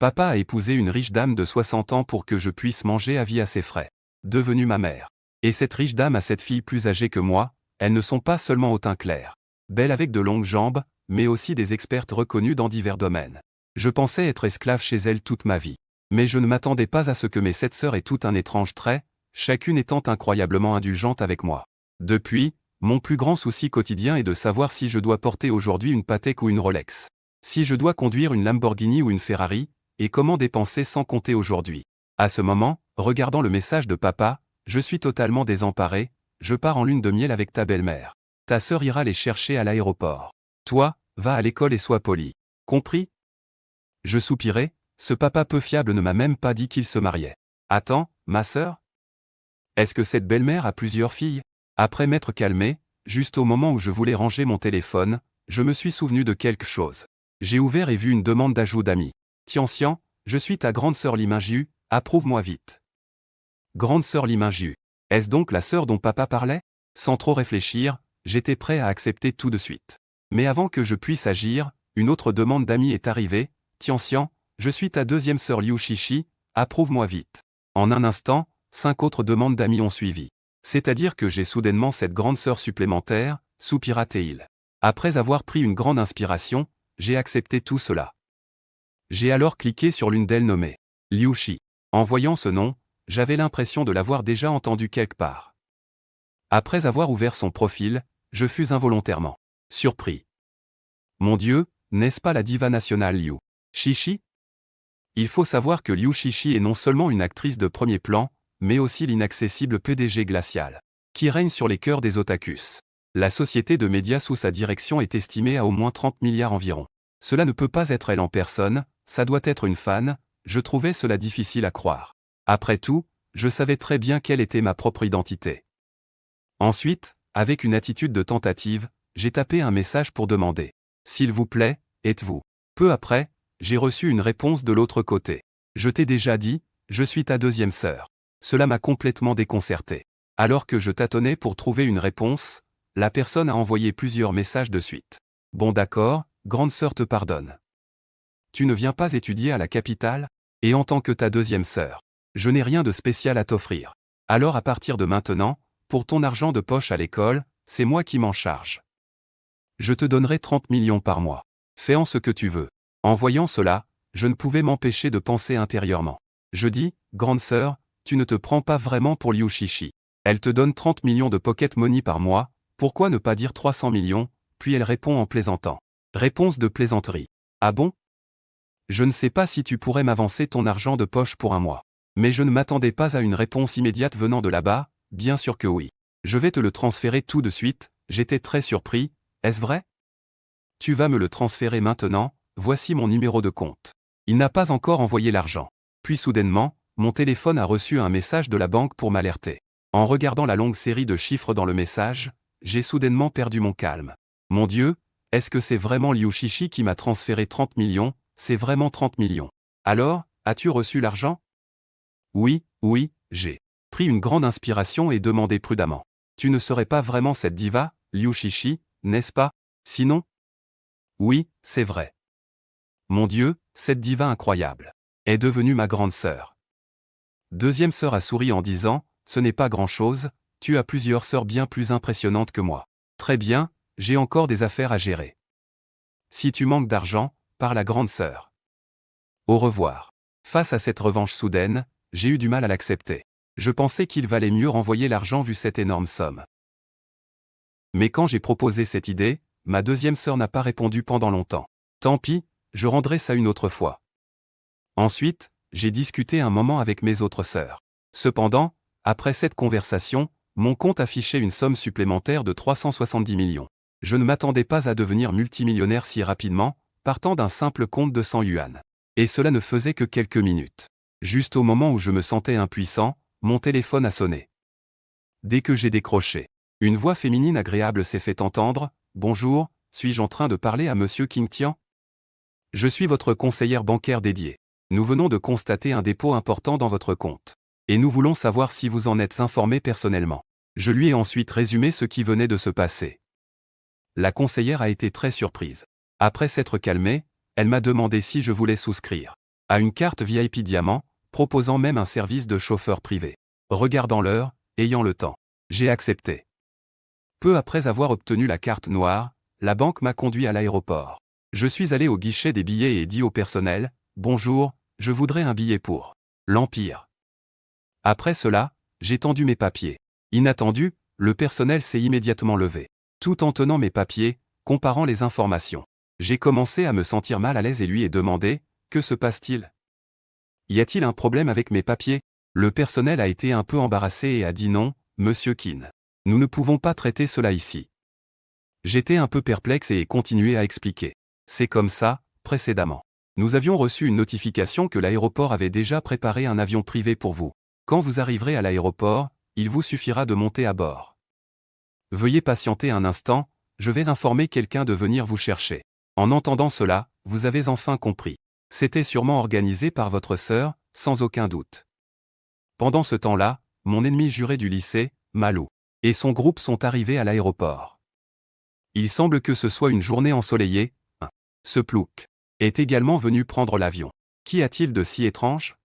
Papa a épousé une riche dame de 60 ans pour que je puisse manger à vie à ses frais. Devenue ma mère. Et cette riche dame a 7 filles plus âgées que moi, elles ne sont pas seulement au teint clair. Belles avec de longues jambes, mais aussi des expertes reconnues dans divers domaines. Je pensais être esclave chez elles toute ma vie. Mais je ne m'attendais pas à ce que mes 7 sœurs aient tout un étrange trait, chacune étant incroyablement indulgente avec moi. Depuis, mon plus grand souci quotidien est de savoir si je dois porter aujourd'hui une Patek ou une Rolex. Si je dois conduire une Lamborghini ou une Ferrari, et comment dépenser sans compter aujourd'hui. À ce moment, regardant le message de papa, je suis totalement désemparé, je pars en lune de miel avec ta belle-mère. Ta sœur ira les chercher à l'aéroport. Toi, va à l'école et sois poli. Compris? Je soupirai, ce papa peu fiable ne m'a même pas dit qu'il se mariait. Attends, ma sœur? Est-ce que cette belle-mère a plusieurs filles? Après m'être calmé, juste au moment où je voulais ranger mon téléphone, je me suis souvenu de quelque chose. J'ai ouvert et vu une demande d'ajout d'amis. Tian, je suis ta grande sœur Limingiu, approuve-moi vite. Grande sœur Limingiu. Est-ce donc la sœur dont papa parlait? Sans trop réfléchir, j'étais prêt à accepter tout de suite. Mais avant que je puisse agir, une autre demande d'amis est arrivée. Tian, je suis ta deuxième sœur Liu Shishi, approuve-moi vite. En un instant, 5 autres demandes d'amis ont suivi. C'est-à-dire que j'ai soudainement cette grande sœur supplémentaire, soupira Teil. Après avoir pris une grande inspiration, j'ai accepté tout cela. J'ai alors cliqué sur l'une d'elles nommée Liu Shi. En voyant ce nom, j'avais l'impression de l'avoir déjà entendu quelque part. Après avoir ouvert son profil, je fus involontairement surpris. Mon Dieu, n'est-ce pas la diva nationale Liu Shishi? Il faut savoir que Liu Shishi est non seulement une actrice de premier plan, mais aussi l'inaccessible PDG glacial, qui règne sur les cœurs des otakus. La société de médias sous sa direction est estimée à au moins 30 milliards environ. Cela ne peut pas être elle en personne, ça doit être une fan, je trouvais cela difficile à croire. Après tout, je savais très bien quelle était ma propre identité. Ensuite, avec une attitude de tentative, j'ai tapé un message pour demander « S'il vous plaît, êtes-vous » Peu après, j'ai reçu une réponse de l'autre côté. Je t'ai déjà dit, je suis ta deuxième sœur. Cela m'a complètement déconcerté. Alors que je tâtonnais pour trouver une réponse, la personne a envoyé plusieurs messages de suite. Bon d'accord, grande sœur te pardonne. Tu ne viens pas étudier à la capitale? Et en tant que ta deuxième sœur, je n'ai rien de spécial à t'offrir. Alors à partir de maintenant, pour ton argent de poche à l'école, c'est moi qui m'en charge. Je te donnerai 30 millions par mois. Fais en ce que tu veux. En voyant cela, je ne pouvais m'empêcher de penser intérieurement. Je dis, grande sœur, tu ne te prends pas vraiment pour Liu Shishi. Elle te donne 30 millions de pocket money par mois, pourquoi ne pas dire 300 millions? Puis elle répond en plaisantant. Réponse de plaisanterie. Ah bon? Je ne sais pas si tu pourrais m'avancer ton argent de poche pour un mois. Mais je ne m'attendais pas à une réponse immédiate venant de là-bas, bien sûr que oui. Je vais te le transférer tout de suite, j'étais très surpris, est-ce vrai? Tu vas me le transférer maintenant, voici mon numéro de compte. Il n'a pas encore envoyé l'argent. Puis soudainement, mon téléphone a reçu un message de la banque pour m'alerter. En regardant la longue série de chiffres dans le message, j'ai soudainement perdu mon calme. Mon Dieu, est-ce que c'est vraiment Liu Shishi qui m'a transféré 30 millions? C'est vraiment 30 millions. Alors, as-tu reçu l'argent? Oui, j'ai pris une grande inspiration et demandé prudemment. Tu ne serais pas vraiment cette diva, Liu Shishi, n'est-ce pas? Sinon? Oui, c'est vrai. Mon Dieu, cette diva incroyable est devenue ma grande sœur. Deuxième sœur a souri en disant, ce n'est pas grand-chose, tu as plusieurs sœurs bien plus impressionnantes que moi. Très bien, j'ai encore des affaires à gérer. Si tu manques d'argent, parle à grande sœur. Au revoir. Face à cette revanche soudaine, j'ai eu du mal à l'accepter. Je pensais qu'il valait mieux renvoyer l'argent vu cette énorme somme. Mais quand j'ai proposé cette idée, ma deuxième sœur n'a pas répondu pendant longtemps. Tant pis, je rendrai ça une autre fois. Ensuite, j'ai discuté un moment avec mes autres sœurs. Cependant, après cette conversation, mon compte affichait une somme supplémentaire de 370 millions. Je ne m'attendais pas à devenir multimillionnaire si rapidement, partant d'un simple compte de 100 yuan. Et cela ne faisait que quelques minutes. Juste au moment où je me sentais impuissant, mon téléphone a sonné. Dès que j'ai décroché, une voix féminine agréable s'est fait entendre. Bonjour, suis-je en train de parler à Monsieur King Tian? Je suis votre conseillère bancaire dédiée. Nous venons de constater un dépôt important dans votre compte. Et nous voulons savoir si vous en êtes informé personnellement. Je lui ai ensuite résumé ce qui venait de se passer. La conseillère a été très surprise. Après s'être calmée, elle m'a demandé si je voulais souscrire. a une carte VIP Diamant, proposant même un service de chauffeur privé. Regardant l'heure, ayant le temps, j'ai accepté. Peu après avoir obtenu la carte noire, la banque m'a conduit à l'aéroport. Je suis allé au guichet des billets et dit au personnel, « Bonjour, je voudrais un billet pour l'Empire. » Après cela, j'ai tendu mes papiers. Inattendu, le personnel s'est immédiatement levé. Tout en tenant mes papiers, comparant les informations. J'ai commencé à me sentir mal à l'aise et lui ai demandé, « Que se passe-t-il? Y a-t-il un problème avec mes papiers ?» Le personnel a été un peu embarrassé et a dit non, « Monsieur Keane. Nous ne pouvons pas traiter cela ici. » J'étais un peu perplexe et ai continué à expliquer. C'est comme ça, précédemment. Nous avions reçu une notification que l'aéroport avait déjà préparé un avion privé pour vous. Quand vous arriverez à l'aéroport, il vous suffira de monter à bord. Veuillez patienter un instant, je vais informer quelqu'un de venir vous chercher. En entendant cela, vous avez enfin compris. C'était sûrement organisé par votre sœur, sans aucun doute. Pendant ce temps-là, mon ennemi juré du lycée, Malou, et son groupe sont arrivés à l'aéroport. Il semble que ce soit une journée ensoleillée. Ce plouc est également venu prendre l'avion. Qu'y a-t-il de si étrange?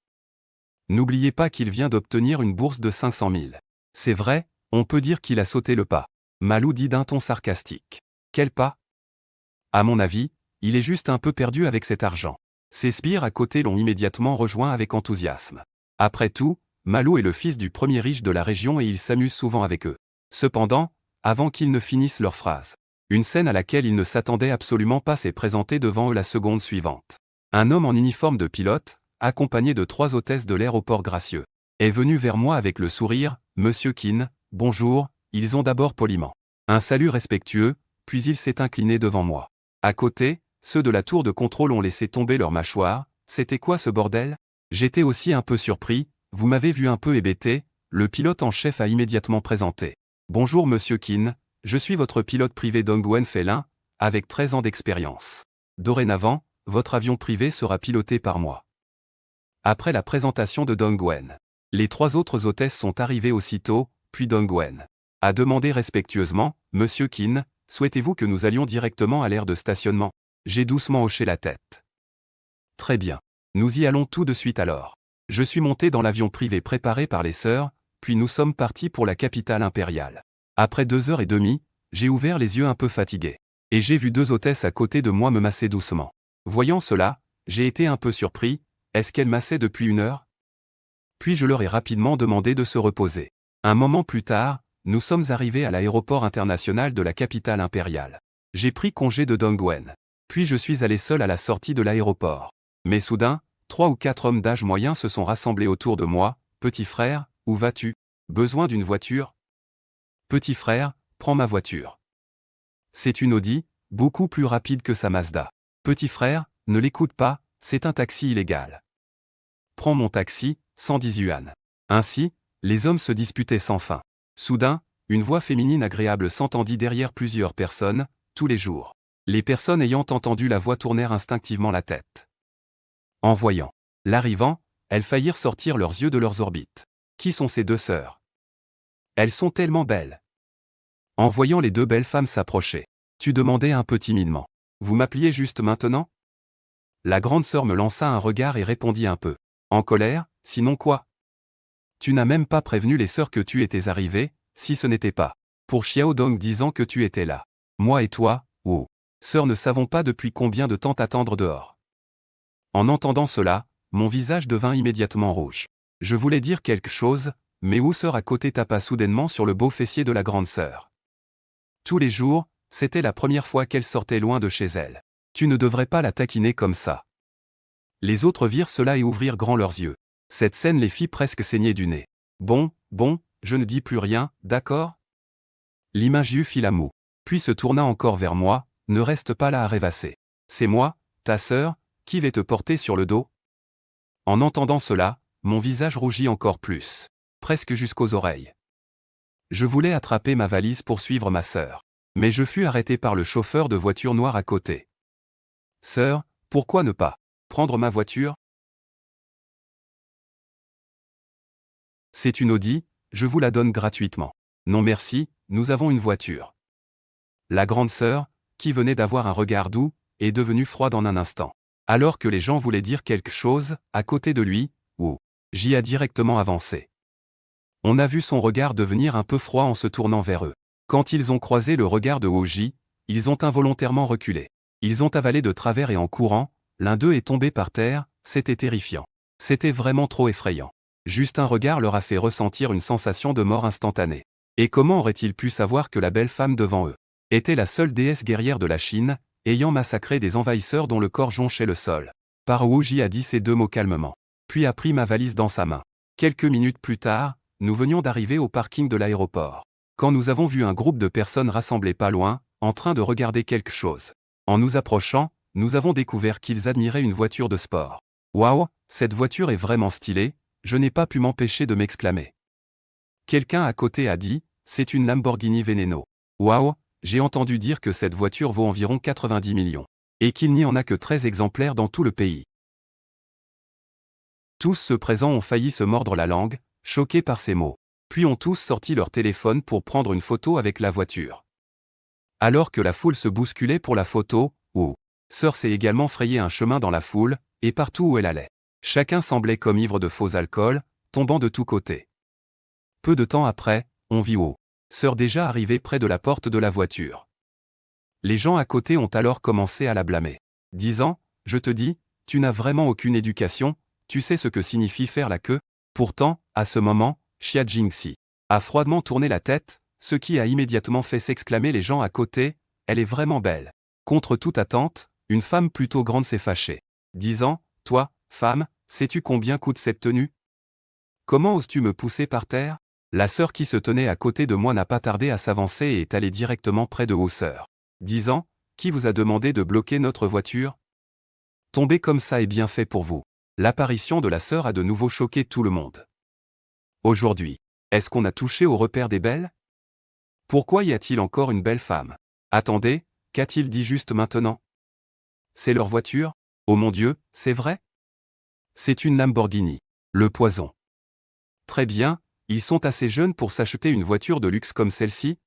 N'oubliez pas qu'il vient d'obtenir une bourse de 500 000. C'est vrai, on peut dire qu'il a sauté le pas. Malou dit d'un ton sarcastique. Quel pas? À mon avis, il est juste un peu perdu avec cet argent. Ses sbires à côté l'ont immédiatement rejoint avec enthousiasme. Après tout, Malou est le fils du premier riche de la région et il s'amuse souvent avec eux. Cependant, avant qu'ils ne finissent leur phrase, une scène à laquelle ils ne s'attendaient absolument pas s'est présentée devant eux la seconde suivante. Un homme en uniforme de pilote, accompagné de 3 hôtesses de l'aéroport gracieux, est venu vers moi avec le sourire, « Monsieur Keane, bonjour », ils ont d'abord poliment un salut respectueux, puis il s'est incliné devant moi. À côté, ceux de la tour de contrôle ont laissé tomber leurs mâchoires. C'était quoi ce bordel? J'étais aussi un peu surpris, vous m'avez vu un peu hébété, le pilote en chef a immédiatement présenté. Bonjour Monsieur Keane, je suis votre pilote privé Dongwen Félin, avec 13 ans d'expérience. Dorénavant, votre avion privé sera piloté par moi. Après la présentation de Dongwen, les 3 autres hôtesses sont arrivées aussitôt, puis Dongwen a demandé respectueusement, « Monsieur Keane, souhaitez-vous que nous allions directement à l'aire de stationnement ?» J'ai doucement hoché la tête. Très bien. Nous y allons tout de suite alors. Je suis monté dans l'avion privé préparé par les sœurs, puis nous sommes partis pour la capitale impériale. Après 2h30, j'ai ouvert les yeux un peu fatigué. Et j'ai vu 2 hôtesses à côté de moi me masser doucement. Voyant cela, j'ai été un peu surpris, est-ce qu'elles massaient depuis 1 heure? Puis je leur ai rapidement demandé de se reposer. Un moment plus tard, nous sommes arrivés à l'aéroport international de la capitale impériale. J'ai pris congé de Dongwen. Puis je suis allé seul à la sortie de l'aéroport. Mais soudain, 3 ou 4 hommes d'âge moyen se sont rassemblés autour de moi. « Petit frère, où vas-tu? Besoin d'une voiture? » Petit frère, prends ma voiture. C'est une Audi, beaucoup plus rapide que sa Mazda. Petit frère, ne l'écoute pas, c'est un taxi illégal. Prends mon taxi, 110 yuan. Ainsi, les hommes se disputaient sans fin. Soudain, une voix féminine agréable s'entendit derrière plusieurs personnes, tous les jours. Les personnes ayant entendu la voix tournèrent instinctivement la tête. En voyant l'arrivant, elles faillirent sortir leurs yeux de leurs orbites. Qui sont ces 2 sœurs? Elles sont tellement belles. En voyant les 2 belles femmes s'approcher, tu demandais un peu timidement. Vous m'appeliez juste maintenant? La grande sœur me lança un regard et répondit un peu en colère, sinon quoi? Tu n'as même pas prévenu les sœurs que tu étais arrivée, si ce n'était pas pour Xiaodong disant que tu étais là. Moi et toi, oh. Sœurs ne savons pas depuis combien de temps t'attendre dehors. En entendant cela, mon visage devint immédiatement rouge. Je voulais dire quelque chose, mais où sœur à côté tapa soudainement sur le beau fessier de la grande sœur. Tous les jours, c'était la première fois qu'elle sortait loin de chez elle. Tu ne devrais pas la taquiner comme ça. Les autres virent cela et ouvrirent grand leurs yeux. Cette scène les fit presque saigner du nez. Bon, je ne dis plus rien, d'accord? L'image fit la moue. Puis se tourna encore vers moi, ne reste pas là à rêvasser. C'est moi, ta sœur, qui vais te porter sur le dos? En entendant cela, mon visage rougit encore plus, presque jusqu'aux oreilles. Je voulais attraper ma valise pour suivre ma sœur. Mais je fus arrêté par le chauffeur de voiture noire à côté. Sœur, pourquoi ne pas prendre ma voiture? C'est une Audi, je vous la donne gratuitement. Non merci, nous avons une voiture. La grande sœur, qui venait d'avoir un regard doux, est devenue froide en un instant. Alors que les gens voulaient dire quelque chose, à côté de lui, Wu Ji a directement avancé. On a vu son regard devenir un peu froid en se tournant vers eux. Quand ils ont croisé le regard de Wu Ji, ils ont involontairement reculé. Ils ont avalé de travers et en courant, l'un d'eux est tombé par terre, c'était terrifiant. C'était vraiment trop effrayant. Juste un regard leur a fait ressentir une sensation de mort instantanée. Et comment auraient-ils pu savoir que la belle femme devant eux était la seule déesse guerrière de la Chine, ayant massacré des envahisseurs dont le corps jonchait le sol. Par Wu Ji a dit ces deux mots calmement, puis a pris ma valise dans sa main. Quelques minutes plus tard, nous venions d'arriver au parking de l'aéroport. Quand nous avons vu un groupe de personnes rassemblées pas loin, en train de regarder quelque chose. En nous approchant, nous avons découvert qu'ils admiraient une voiture de sport. Waouh, cette voiture est vraiment stylée, je n'ai pas pu m'empêcher de m'exclamer. Quelqu'un à côté a dit, c'est une Lamborghini Veneno. Waouh, j'ai entendu dire que cette voiture vaut environ 90 millions. Et qu'il n'y en a que 13 exemplaires dans tout le pays. Tous ceux présents ont failli se mordre la langue, choqués par ces mots. Puis ont tous sorti leur téléphone pour prendre une photo avec la voiture. Alors que la foule se bousculait pour la photo, Wu Sœur s'est également frayé un chemin dans la foule, et partout où elle allait. Chacun semblait comme ivre de faux alcool, tombant de tous côtés. Peu de temps après, on vit Wu Sœur déjà arrivée près de la porte de la voiture. Les gens à côté ont alors commencé à la blâmer, disant, « Je te dis, tu n'as vraiment aucune éducation, tu sais ce que signifie faire la queue ?» Pourtant, à ce moment, Xia Jingxi a froidement tourné la tête, ce qui a immédiatement fait s'exclamer les gens à côté, « Elle est vraiment belle. » Contre toute attente, une femme plutôt grande s'est fâchée, disant, « Toi, femme, sais-tu combien coûte cette tenue? Comment oses-tu me pousser par terre ?» La sœur qui se tenait à côté de moi n'a pas tardé à s'avancer et est allée directement près de Wu Sœur, disant, « Qui vous a demandé de bloquer notre voiture? Tomber comme ça est bien fait pour vous. » L'apparition de la sœur a de nouveau choqué tout le monde. Aujourd'hui, est-ce qu'on a touché au repère des belles? Pourquoi y a-t-il encore une belle femme? Attendez, qu'a-t-il dit juste maintenant? C'est leur voiture? Oh mon Dieu, c'est vrai? C'est une Lamborghini. Le poison. Très bien, ils sont assez jeunes pour s'acheter une voiture de luxe comme celle-ci?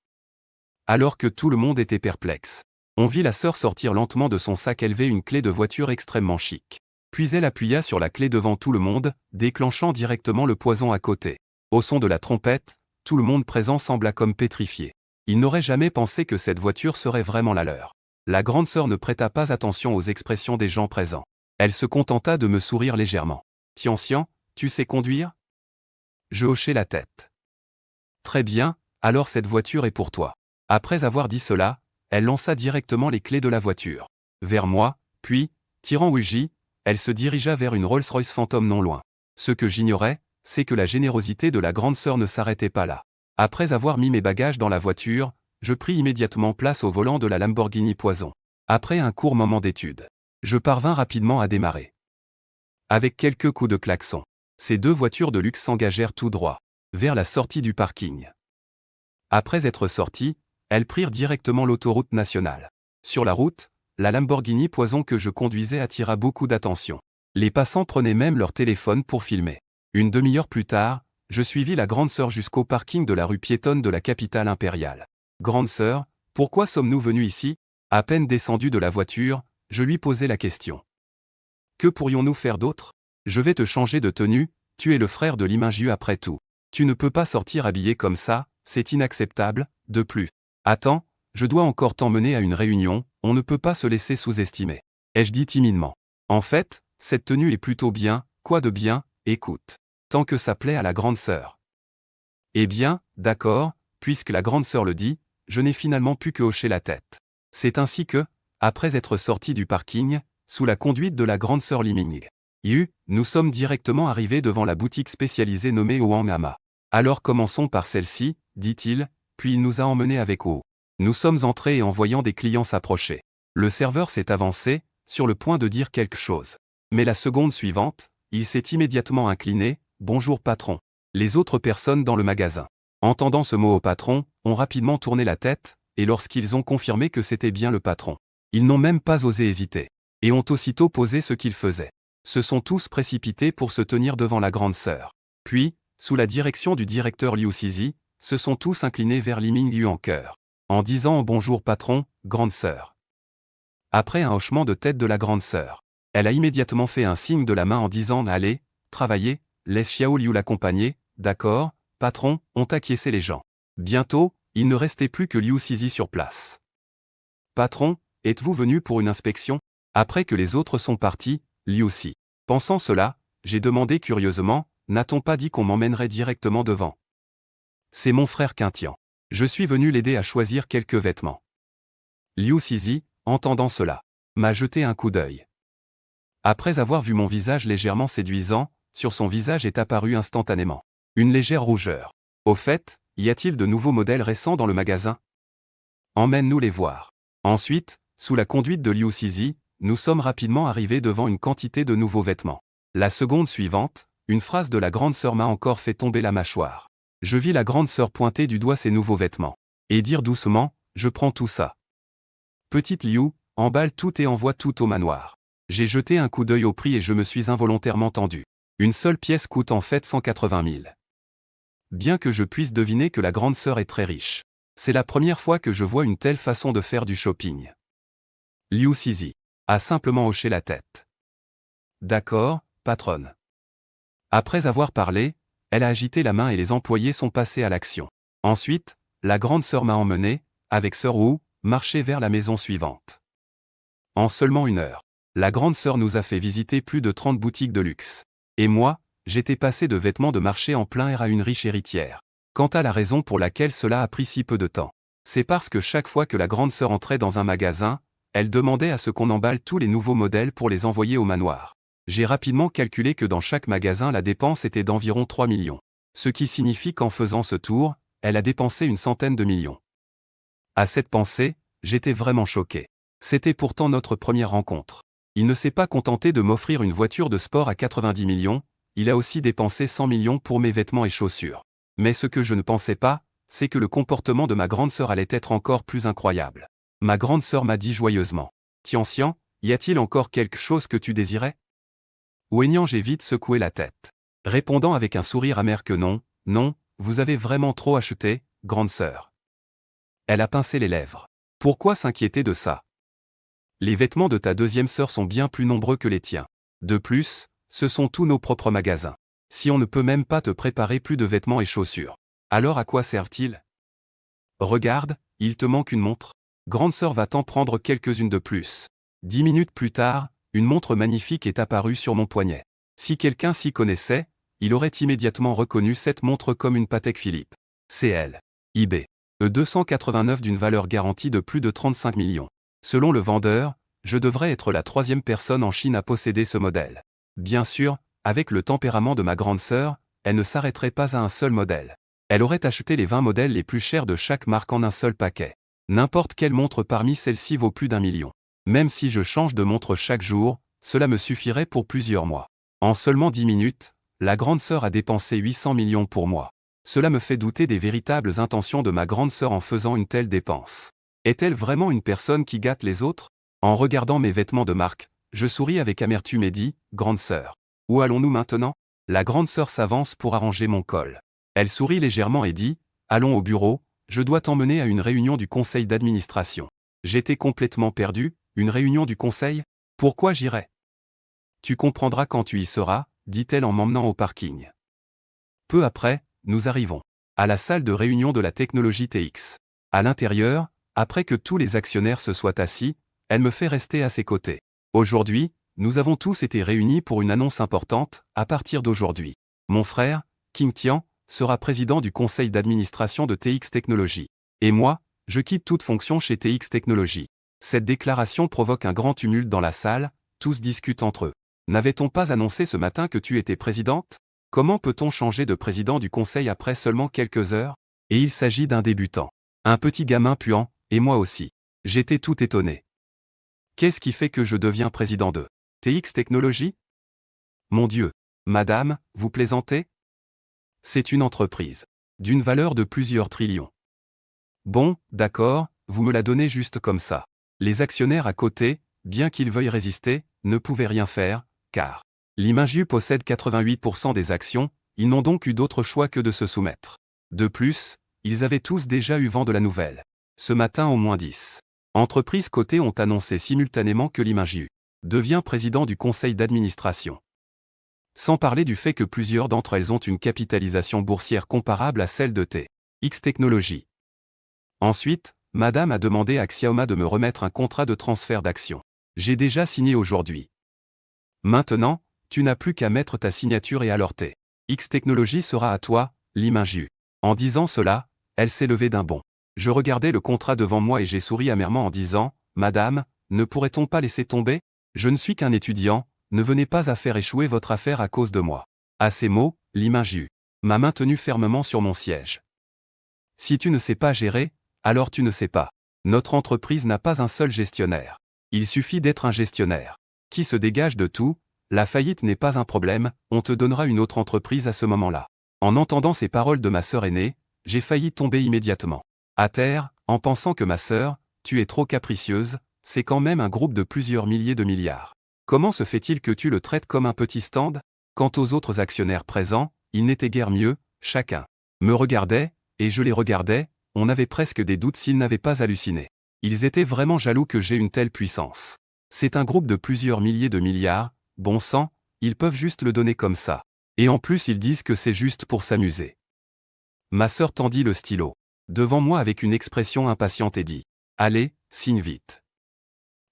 Alors que tout le monde était perplexe. On vit la sœur sortir lentement de son sac élevé une clé de voiture extrêmement chic. Puis elle appuya sur la clé devant tout le monde, déclenchant directement le poison à côté. Au son de la trompette, tout le monde présent sembla comme pétrifié. Il n'aurait jamais pensé que cette voiture serait vraiment la leur. La grande sœur ne prêta pas attention aux expressions des gens présents. Elle se contenta de me sourire légèrement. « Tian, tu sais conduire ?» Je hochai la tête. « Très bien, alors cette voiture est pour toi. » Après avoir dit cela, elle lança directement les clés de la voiture vers moi, puis, tirant Wu Ji, elle se dirigea vers une Rolls-Royce Phantom non loin. Ce que j'ignorais, c'est que la générosité de la grande sœur ne s'arrêtait pas là. Après avoir mis mes bagages dans la voiture, je pris immédiatement place au volant de la Lamborghini Poison. Après un court moment d'étude, je parvins rapidement à démarrer. Avec quelques coups de klaxon, ces deux voitures de luxe s'engagèrent tout droit vers la sortie du parking. Après être sorties, elles prirent directement l'autoroute nationale. Sur la route, la Lamborghini Poison que je conduisais attira beaucoup d'attention. Les passants prenaient même leur téléphone pour filmer. Une demi-heure plus tard, je suivis la grande sœur jusqu'au parking de la rue piétonne de la capitale impériale. « Grande sœur, pourquoi sommes-nous venus ici ?» À peine descendu de la voiture, je lui posai la question. « Que pourrions-nous faire d'autre? Je vais te changer de tenue, tu es le frère de Limingiu après tout. Tu ne peux pas sortir habillé comme ça, c'est inacceptable, de plus. Attends, je dois encore t'emmener à une réunion, on ne peut pas se laisser sous-estimer. » Ai-je dit timidement. En fait, cette tenue est plutôt bien, quoi de bien, écoute. Tant que ça plaît à la grande sœur. Eh bien, d'accord, puisque la grande sœur le dit, je n'ai finalement pu que hocher la tête. C'est ainsi que, après être sorti du parking, sous la conduite de la grande sœur Liming Yu, nous sommes directement arrivés devant la boutique spécialisée nommée Wangama. Alors commençons par celle-ci, dit-il, puis il nous a emmenés avec Wu. Nous sommes entrés et en voyant des clients s'approcher. Le serveur s'est avancé, sur le point de dire quelque chose. Mais la seconde suivante, il s'est immédiatement incliné, « Bonjour patron ». Les autres personnes dans le magasin, entendant ce mot au patron, ont rapidement tourné la tête, et lorsqu'ils ont confirmé que c'était bien le patron, ils n'ont même pas osé hésiter, et ont aussitôt posé ce qu'ils faisaient. Se sont tous précipités pour se tenir devant la grande sœur. Puis, sous la direction du directeur Liu Sizi, se sont tous inclinés vers Liming Yu en chœur, en disant « Bonjour patron, grande sœur ». Après un hochement de tête de la grande sœur, Elle a immédiatement fait un signe de la main en disant « Allez, travaillez, laisse Xiao Liu l'accompagner, d'accord, patron », ont acquiescé les gens. Bientôt, il ne restait plus que Liu Sisi sur place. « Patron, êtes-vous venu pour une inspection ?» Après que les autres sont partis, Liu Si. Pensant cela, j'ai demandé curieusement, n'a-t-on pas dit qu'on m'emmènerait directement devant? C'est mon frère Quintian. Je suis venu l'aider à choisir quelques vêtements. Liu Sisi, entendant cela, m'a jeté un coup d'œil. Après avoir vu mon visage légèrement séduisant, sur son visage est apparue instantanément une légère rougeur. Au fait, y a-t-il de nouveaux modèles récents dans le magasin? Emmène-nous les voir. Ensuite, sous la conduite de Liu Sisi, nous sommes rapidement arrivés devant une quantité de nouveaux vêtements. La seconde suivante, une phrase de la grande sœur m'a encore fait tomber la mâchoire. Je vis la grande sœur pointer du doigt ses nouveaux vêtements. Et dire doucement, je prends tout ça. Petite Liu, emballe tout et envoie tout au manoir. J'ai jeté un coup d'œil au prix et je me suis involontairement tendu. Une seule pièce coûte en fait 180 000. Bien que je puisse deviner que la grande sœur est très riche. C'est la première fois que je vois une telle façon de faire du shopping. Liu Sisi a simplement hoché la tête. D'accord, patronne. Après avoir parlé, elle a agité la main et les employés sont passés à l'action. Ensuite, la grande sœur m'a emmené, avec sœur Wu, marcher vers la maison suivante. En seulement 1 heure, la grande sœur nous a fait visiter plus de 30 boutiques de luxe. Et moi, j'étais passé de vêtements de marché en plein air à une riche héritière. Quant à la raison pour laquelle cela a pris si peu de temps, c'est parce que chaque fois que la grande sœur entrait dans un magasin, elle demandait à ce qu'on emballe tous les nouveaux modèles pour les envoyer au manoir. J'ai rapidement calculé que dans chaque magasin la dépense était d'environ 3 millions. Ce qui signifie qu'en faisant ce tour, elle a dépensé une centaine de millions. À cette pensée, j'étais vraiment choqué. C'était pourtant notre première rencontre. Il ne s'est pas contenté de m'offrir une voiture de sport à 90 millions, il a aussi dépensé 100 millions pour mes vêtements et chaussures. Mais ce que je ne pensais pas, c'est que le comportement de ma grande sœur allait être encore plus incroyable. Ma grande sœur m'a dit joyeusement. « Tianxian, y a-t-il encore quelque chose que tu désirais ?» Wenyan, j'ai vite secoué la tête, répondant avec un sourire amer que non, non, vous avez vraiment trop acheté, grande sœur. Elle a pincé les lèvres. Pourquoi s'inquiéter de ça? Les vêtements de ta deuxième sœur sont bien plus nombreux que les tiens. De plus, ce sont tous nos propres magasins. Si on ne peut même pas te préparer plus de vêtements et chaussures, alors à quoi servent-ils? Regarde, il te manque une montre. Grande sœur va t'en prendre quelques-unes de plus. 10 minutes plus tard, une montre magnifique est apparue sur mon poignet. Si quelqu'un s'y connaissait, il aurait immédiatement reconnu cette montre comme une Patek Philippe. C'est elle. eBay. E289 d'une valeur garantie de plus de 35 millions. Selon le vendeur, je devrais être la 3e personne en Chine à posséder ce modèle. Bien sûr, avec le tempérament de ma grande sœur, elle ne s'arrêterait pas à un seul modèle. Elle aurait acheté les 20 modèles les plus chers de chaque marque en un seul paquet. N'importe quelle montre parmi celles-ci vaut plus d'1 million. Même si je change de montre chaque jour, cela me suffirait pour plusieurs mois. En seulement 10 minutes, la grande sœur a dépensé 800 millions pour moi. Cela me fait douter des véritables intentions de ma grande sœur en faisant une telle dépense. Est-elle vraiment une personne qui gâte les autres? En regardant mes vêtements de marque, je souris avec amertume et dis, « Grande sœur, où allons-nous maintenant ?» La grande sœur s'avance pour arranger mon col. Elle sourit légèrement et dit, « Allons au bureau, je dois t'emmener à une réunion du conseil d'administration. » J'étais complètement perdu, une réunion du conseil? Pourquoi j'irais? Tu comprendras quand tu y seras, dit-elle en m'emmenant au parking. Peu après, nous arrivons à la salle de réunion de la technologie TX. À l'intérieur, après que tous les actionnaires se soient assis, elle me fait rester à ses côtés. Aujourd'hui, nous avons tous été réunis pour une annonce importante. À partir d'aujourd'hui, mon frère, Quintian, sera président du conseil d'administration de TX Technologies. Et moi, je quitte toute fonction chez TX Technologies. Cette déclaration provoque un grand tumulte dans la salle, tous discutent entre eux. N'avait-on pas annoncé ce matin que tu étais présidente? Comment peut-on changer de président du conseil après seulement quelques heures? Et il s'agit d'un débutant. Un petit gamin puant, et moi aussi. J'étais tout étonné. Qu'est-ce qui fait que je deviens président de TX Technologies? Mon Dieu, madame, vous plaisantez? C'est une entreprise d'une valeur de plusieurs trillions. Bon, d'accord, vous me la donnez juste comme ça. Les actionnaires à côté, bien qu'ils veuillent résister, ne pouvaient rien faire, car Liminju possède 88% des actions, ils n'ont donc eu d'autre choix que de se soumettre. De plus, ils avaient tous déjà eu vent de la nouvelle. Ce matin au moins 10 entreprises cotées ont annoncé simultanément que Liminju devient président du conseil d'administration. Sans parler du fait que plusieurs d'entre elles ont une capitalisation boursière comparable à celle de TX Technologies. Ensuite, Madame a demandé à Xiaoma de me remettre un contrat de transfert d'actions. J'ai déjà signé aujourd'hui. Maintenant, tu n'as plus qu'à mettre ta signature et alors TX Technologies sera à toi, Li Mingyu. En disant cela, elle s'est levée d'un bond. Je regardais le contrat devant moi et j'ai souri amèrement en disant, « Madame, ne pourrait-on pas laisser tomber? Je ne suis qu'un étudiant, ne venez pas à faire échouer votre affaire à cause de moi. » À ces mots, Li Mingyu m'a maintenu fermement sur mon siège. Si tu ne sais pas gérer, alors tu ne sais pas. Notre entreprise n'a pas un seul gestionnaire. Il suffit d'être un gestionnaire qui se dégage de tout, la faillite n'est pas un problème, on te donnera une autre entreprise à ce moment-là. En entendant ces paroles de ma sœur aînée, j'ai failli tomber immédiatement à terre, en pensant que ma sœur, tu es trop capricieuse, c'est quand même un groupe de plusieurs milliers de milliards. Comment se fait-il que tu le traites comme un petit stand? Quant aux autres actionnaires présents, ils n'étaient guère mieux, chacun me regardait, et je les regardais, on avait presque des doutes s'ils n'avaient pas halluciné. Ils étaient vraiment jaloux que j'ai une telle puissance. C'est un groupe de plusieurs milliers de milliards, bon sang, ils peuvent juste le donner comme ça. Et en plus ils disent que c'est juste pour s'amuser. Ma sœur tendit le stylo devant moi avec une expression impatiente et dit « Allez, signe vite ».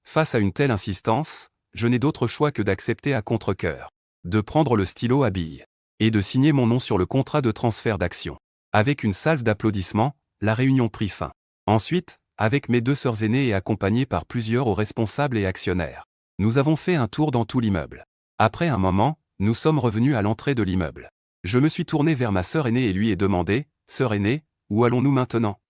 Face à une telle insistance, je n'ai d'autre choix que d'accepter à contre-cœur, de prendre le stylo à billes, et de signer mon nom sur le contrat de transfert d'actions. Avec une salve d'applaudissements, la réunion prit fin. Ensuite, avec mes deux sœurs aînées et accompagnées par plusieurs hauts responsables et actionnaires, nous avons fait un tour dans tout l'immeuble. Après un moment, nous sommes revenus à l'entrée de l'immeuble. Je me suis tourné vers ma sœur aînée et lui ai demandé, « Sœur aînée, où allons-nous maintenant ?»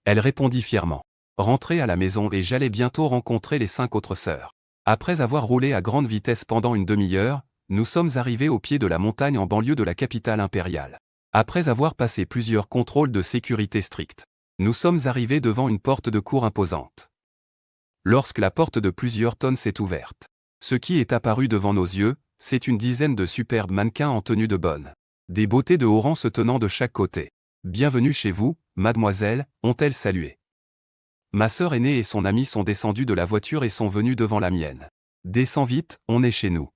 Elle répondit fièrement, « Rentrer à la maison et j'allais bientôt rencontrer les 5 autres sœurs. » Après avoir roulé à grande vitesse pendant une demi-heure, nous sommes arrivés au pied de la montagne en banlieue de la capitale impériale. Après avoir passé plusieurs contrôles de sécurité stricts, nous sommes arrivés devant une porte de cour imposante. Lorsque la porte de plusieurs tonnes s'est ouverte, ce qui est apparu devant nos yeux, c'est une dizaine de superbes mannequins en tenue de bonne. Des beautés de haut rang se tenant de chaque côté. « Bienvenue chez vous, mademoiselle », ont-elles salué. Ma sœur aînée et son amie sont descendus de la voiture et sont venus devant la mienne. « Descends vite, on est chez nous. »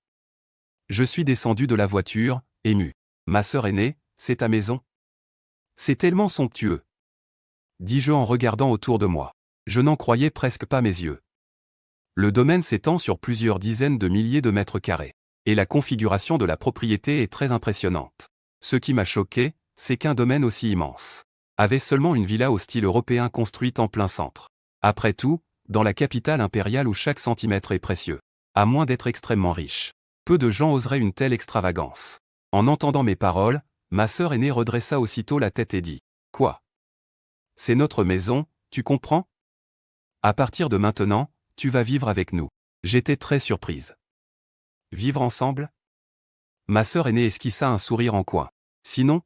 Je suis descendu de la voiture, ému. « Ma sœur aînée, c'est ta maison? C'est tellement somptueux. » dis-je en regardant autour de moi. Je n'en croyais presque pas mes yeux. Le domaine s'étend sur plusieurs dizaines de milliers de mètres carrés. Et la configuration de la propriété est très impressionnante. Ce qui m'a choqué, c'est qu'un domaine aussi immense avait seulement une villa au style européen construite en plein centre. Après tout, dans la capitale impériale où chaque centimètre est précieux, à moins d'être extrêmement riche, peu de gens oseraient une telle extravagance. En entendant mes paroles, ma sœur aînée redressa aussitôt la tête et dit « Quoi? C'est notre maison, tu comprends? À partir de maintenant, tu vas vivre avec nous. » J'étais très surprise. Vivre ensemble? Ma sœur aînée esquissa un sourire en coin. Sinon?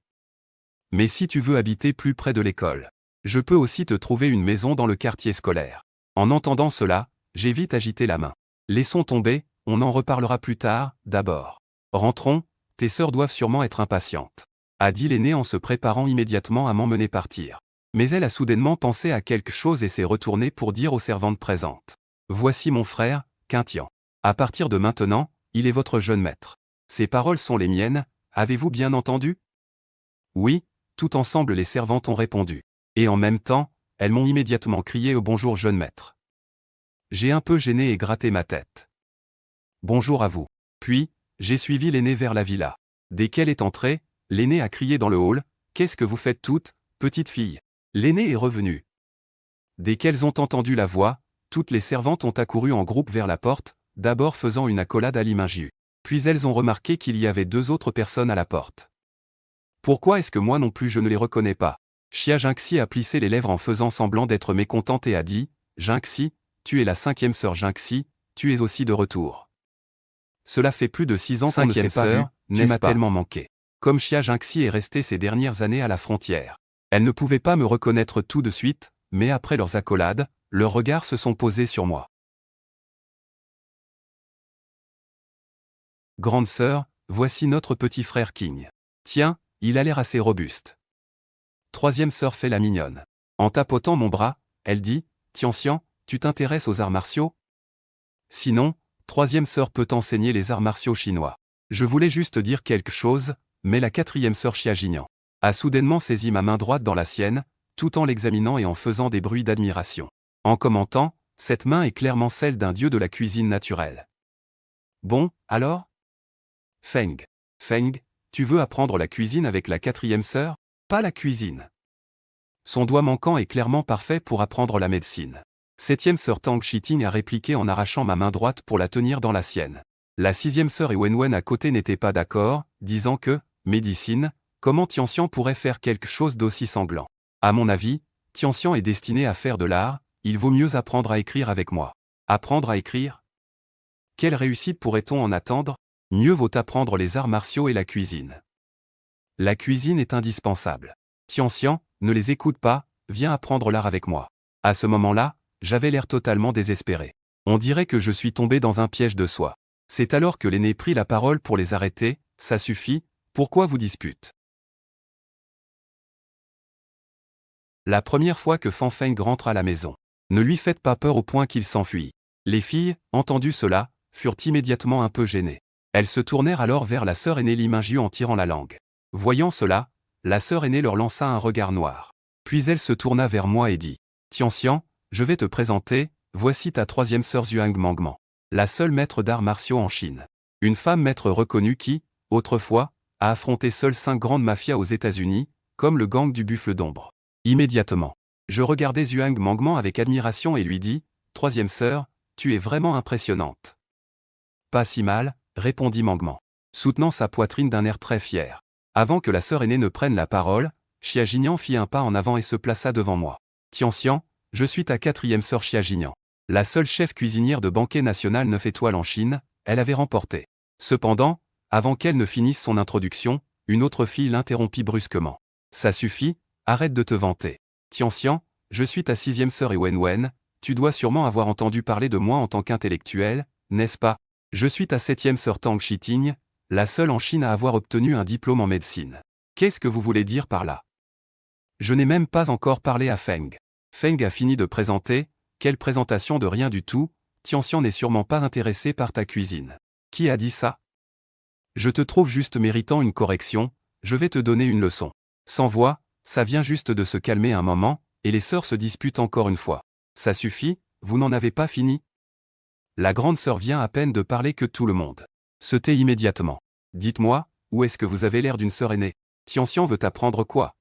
Mais si tu veux habiter plus près de l'école, je peux aussi te trouver une maison dans le quartier scolaire. En entendant cela, j'ai vite agité la main. Laissons tomber, on en reparlera plus tard, d'abord. Rentrons, tes sœurs doivent sûrement être impatientes, a dit l'aînée en se préparant immédiatement à m'emmener partir. Mais elle a soudainement pensé à quelque chose et s'est retournée pour dire aux servantes présentes. Voici mon frère, Quintien. À partir de maintenant, il est votre jeune maître. Ces paroles sont les miennes, avez-vous bien entendu? Oui, tout ensemble les servantes ont répondu. Et en même temps, elles m'ont immédiatement crié au bonjour jeune maître. J'ai un peu gêné et gratté ma tête. Bonjour à vous. Puis, j'ai suivi l'aînée vers la villa. Dès qu'elle est entrée, l'aînée a crié dans le hall, « Qu'est-ce que vous faites toutes, petite fille ?» L'aînée est revenue. Dès qu'elles ont entendu la voix, toutes les servantes ont accouru en groupe vers la porte, d'abord faisant une accolade à Li Mingyu. Puis elles ont remarqué qu'il y avait 2 autres personnes à la porte. Pourquoi est-ce que moi non plus je ne les reconnais pas? Xia Jinxi a plissé les lèvres en faisant semblant d'être mécontente et a dit, « Jinxi, tu es la 5e sœur Jinxi, tu es aussi de retour. » Cela fait plus de 6 ans qu'on ne s'est pas vu, tu m'as tellement manqué. Comme Xia Jinxi est restée ces dernières années à la frontière. Elle ne pouvait pas me reconnaître tout de suite, mais après leurs accolades, leurs regards se sont posés sur moi. Grande sœur, voici notre petit frère King. Tiens, il a l'air assez robuste. 3e sœur fait la mignonne. En tapotant mon bras, elle dit, Tianxian, tu t'intéresses aux arts martiaux? Sinon, Troisième sœur peut enseigner les arts martiaux chinois. Je voulais juste dire quelque chose, mais la quatrième sœur Xia Jinian a soudainement saisi ma main droite dans la sienne, tout en l'examinant et en faisant des bruits d'admiration. En commentant, cette main est clairement celle d'un dieu de la cuisine naturelle. Bon, alors? Feng. Feng, tu veux apprendre la cuisine avec la quatrième sœur? Pas la cuisine. Son doigt manquant est clairement parfait pour apprendre la médecine. Septième sœur Tang Shiting a répliqué en arrachant ma main droite pour la tenir dans la sienne. La sixième sœur et Wenwen à côté n'étaient pas d'accord, disant que, médecine, comment Tianxian pourrait faire quelque chose d'aussi sanglant? À mon avis, Tianxian est destiné à faire de l'art, il vaut mieux apprendre à écrire avec moi. Apprendre à écrire? Quelle réussite pourrait-on en attendre? Mieux vaut apprendre les arts martiaux et la cuisine. La cuisine est indispensable. Tianxian, ne les écoute pas, viens apprendre l'art avec moi. À ce moment-là, j'avais l'air totalement désespéré. On dirait que je suis tombé dans un piège de soi. C'est alors que l'aîné prit la parole pour les arrêter. Ça suffit, pourquoi vous dispute? La première fois que Fan Feng rentre à la maison. Ne lui faites pas peur au point qu'il s'enfuit. Les filles, entendu cela, furent immédiatement un peu gênées. Elles se tournèrent alors vers la sœur aînée Li Mingju en tirant la langue. Voyant cela, la sœur aînée leur lança un regard noir. Puis elle se tourna vers moi et dit « Tianxian, je vais te présenter, voici ta troisième sœur Zhuang Mangman, la seule maître d'arts martiaux en Chine. Une femme maître reconnue qui, autrefois, a affronté seule 5 grandes mafias aux États-Unis, comme le gang du Buffle d'Ombre. » Immédiatement, je regardai Zhuang Mangman avec admiration et lui dis « Troisième sœur, tu es vraiment impressionnante. » Pas si mal, répondit Mangman, soutenant sa poitrine d'un air très fier. Avant que la sœur aînée ne prenne la parole, Xia Jinian fit un pas en avant et se plaça devant moi. Tianxian, je suis ta quatrième sœur Xia Jinian. La seule chef cuisinière de banquet national 9 étoiles en Chine, elle avait remporté. Cependant, avant qu'elle ne finisse son introduction, une autre fille l'interrompit brusquement. Ça suffit, arrête de te vanter. Tianxian, je suis ta sixième sœur et Wenwen, tu dois sûrement avoir entendu parler de moi en tant qu'intellectuel, n'est-ce pas? Je suis ta septième sœur Tang Shiting, la seule en Chine à avoir obtenu un diplôme en médecine. Qu'est-ce que vous voulez dire par là? Je n'ai même pas encore parlé à Feng. Feng a fini de présenter, quelle présentation de rien du tout, Tianxian n'est sûrement pas intéressé par ta cuisine. Qui a dit ça? Je te trouve juste méritant une correction, je vais te donner une leçon. Sans voix, ça vient juste de se calmer un moment, et les sœurs se disputent encore une fois. Ça suffit, vous n'en avez pas fini? La grande sœur vient à peine de parler que tout le monde se tait immédiatement. Dites-moi, où est-ce que vous avez l'air d'une sœur aînée? Tianxian veut apprendre quoi?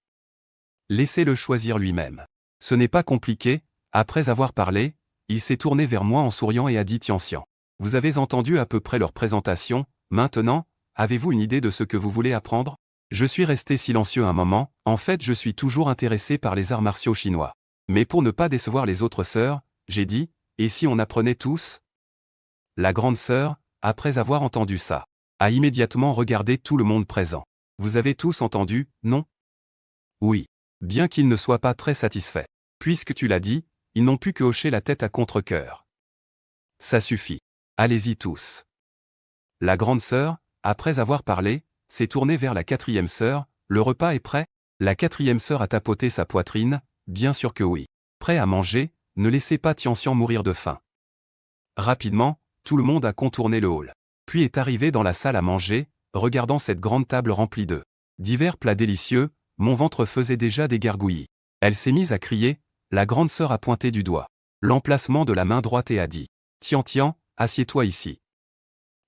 Laissez-le choisir lui-même. Ce n'est pas compliqué, après avoir parlé, il s'est tourné vers moi en souriant et a dit Tianxian. Vous avez entendu à peu près leur présentation, maintenant, avez-vous une idée de ce que vous voulez apprendre? Je suis resté silencieux un moment, en fait je suis toujours intéressé par les arts martiaux chinois. Mais pour ne pas décevoir les autres sœurs, j'ai dit, et si on apprenait tous? La grande sœur, après avoir entendu ça, a immédiatement regardé tout le monde présent. Vous avez tous entendu, non? Oui. Bien qu'ils ne soient pas très satisfaits. Puisque tu l'as dit, ils n'ont pu que hocher la tête à contre-cœur. Ça suffit. Allez-y tous. La grande sœur, après avoir parlé, s'est tournée vers la quatrième sœur. Le repas est prêt? La quatrième sœur a tapoté sa poitrine. Bien sûr que oui. Prêt à manger, ne laissez pas Tianxian mourir de faim. Rapidement, tout le monde a contourné le hall. Puis est arrivé dans la salle à manger, regardant cette grande table remplie de divers plats délicieux, mon ventre faisait déjà des gargouillis. Elle s'est mise à crier, la grande sœur a pointé du doigt l'emplacement de la main droite et a dit « Tian, assieds-toi ici. »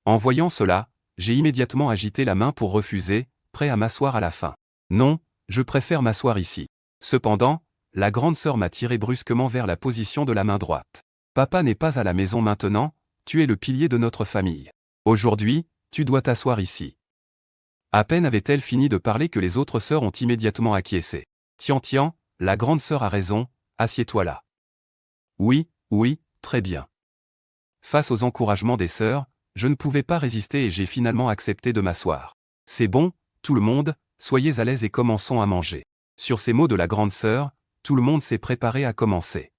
En voyant cela, j'ai immédiatement agité la main pour refuser, prêt à m'asseoir à la fin. Non, je préfère m'asseoir ici. Cependant, la grande sœur m'a tiré brusquement vers la position de la main droite. Papa n'est pas à la maison maintenant, tu es le pilier de notre famille. Aujourd'hui, tu dois t'asseoir ici. À peine avait-elle fini de parler que les autres sœurs ont immédiatement acquiescé. Tian, la grande sœur a raison, assieds-toi là. Oui, très bien. Face aux encouragements des sœurs, je ne pouvais pas résister et j'ai finalement accepté de m'asseoir. C'est bon, tout le monde, soyez à l'aise et commençons à manger. Sur ces mots de la grande sœur, tout le monde s'est préparé à commencer.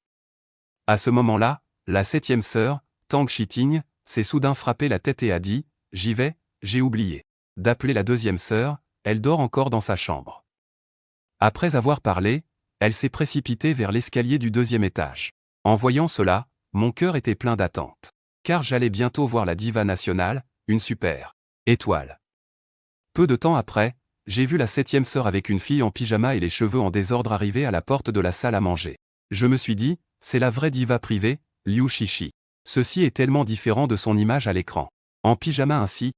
À ce moment-là, la septième sœur, Tang Shiting, s'est soudain frappé la tête et a dit « J'y vais, j'ai oublié d'appeler la deuxième sœur, elle dort encore dans sa chambre. » Après avoir parlé, elle s'est précipitée vers l'escalier du deuxième étage. En voyant cela, mon cœur était plein d'attente. car j'allais bientôt voir la diva nationale, une super étoile. Peu de temps après, j'ai vu la 7e sœur avec une fille en pyjama et les cheveux en désordre arriver à la porte de la salle à manger. Je me suis dit, c'est la vraie diva privée, Liu Shishi. Ceci est tellement différent de son image à l'écran. En pyjama ainsi,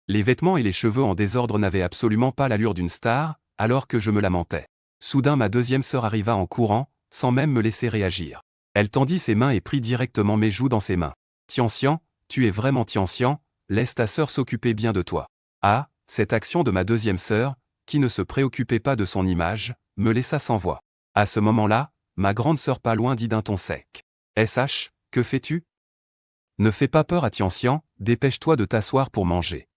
les vêtements et les cheveux en désordre n'avaient absolument pas l'allure d'une star, alors que je me lamentais. Soudain ma 2e sœur arriva en courant, sans même me laisser réagir. Elle tendit ses mains et prit directement mes joues dans ses mains. Tianxian, tu es vraiment Tianxian, laisse ta sœur s'occuper bien de toi. Ah, cette action de ma 2e sœur, qui ne se préoccupait pas de son image, me laissa sans voix. À ce moment-là, ma grande sœur pas loin dit d'un ton sec. SH, que fais-tu? Ne fais pas peur à Tianxian, dépêche-toi de t'asseoir pour manger.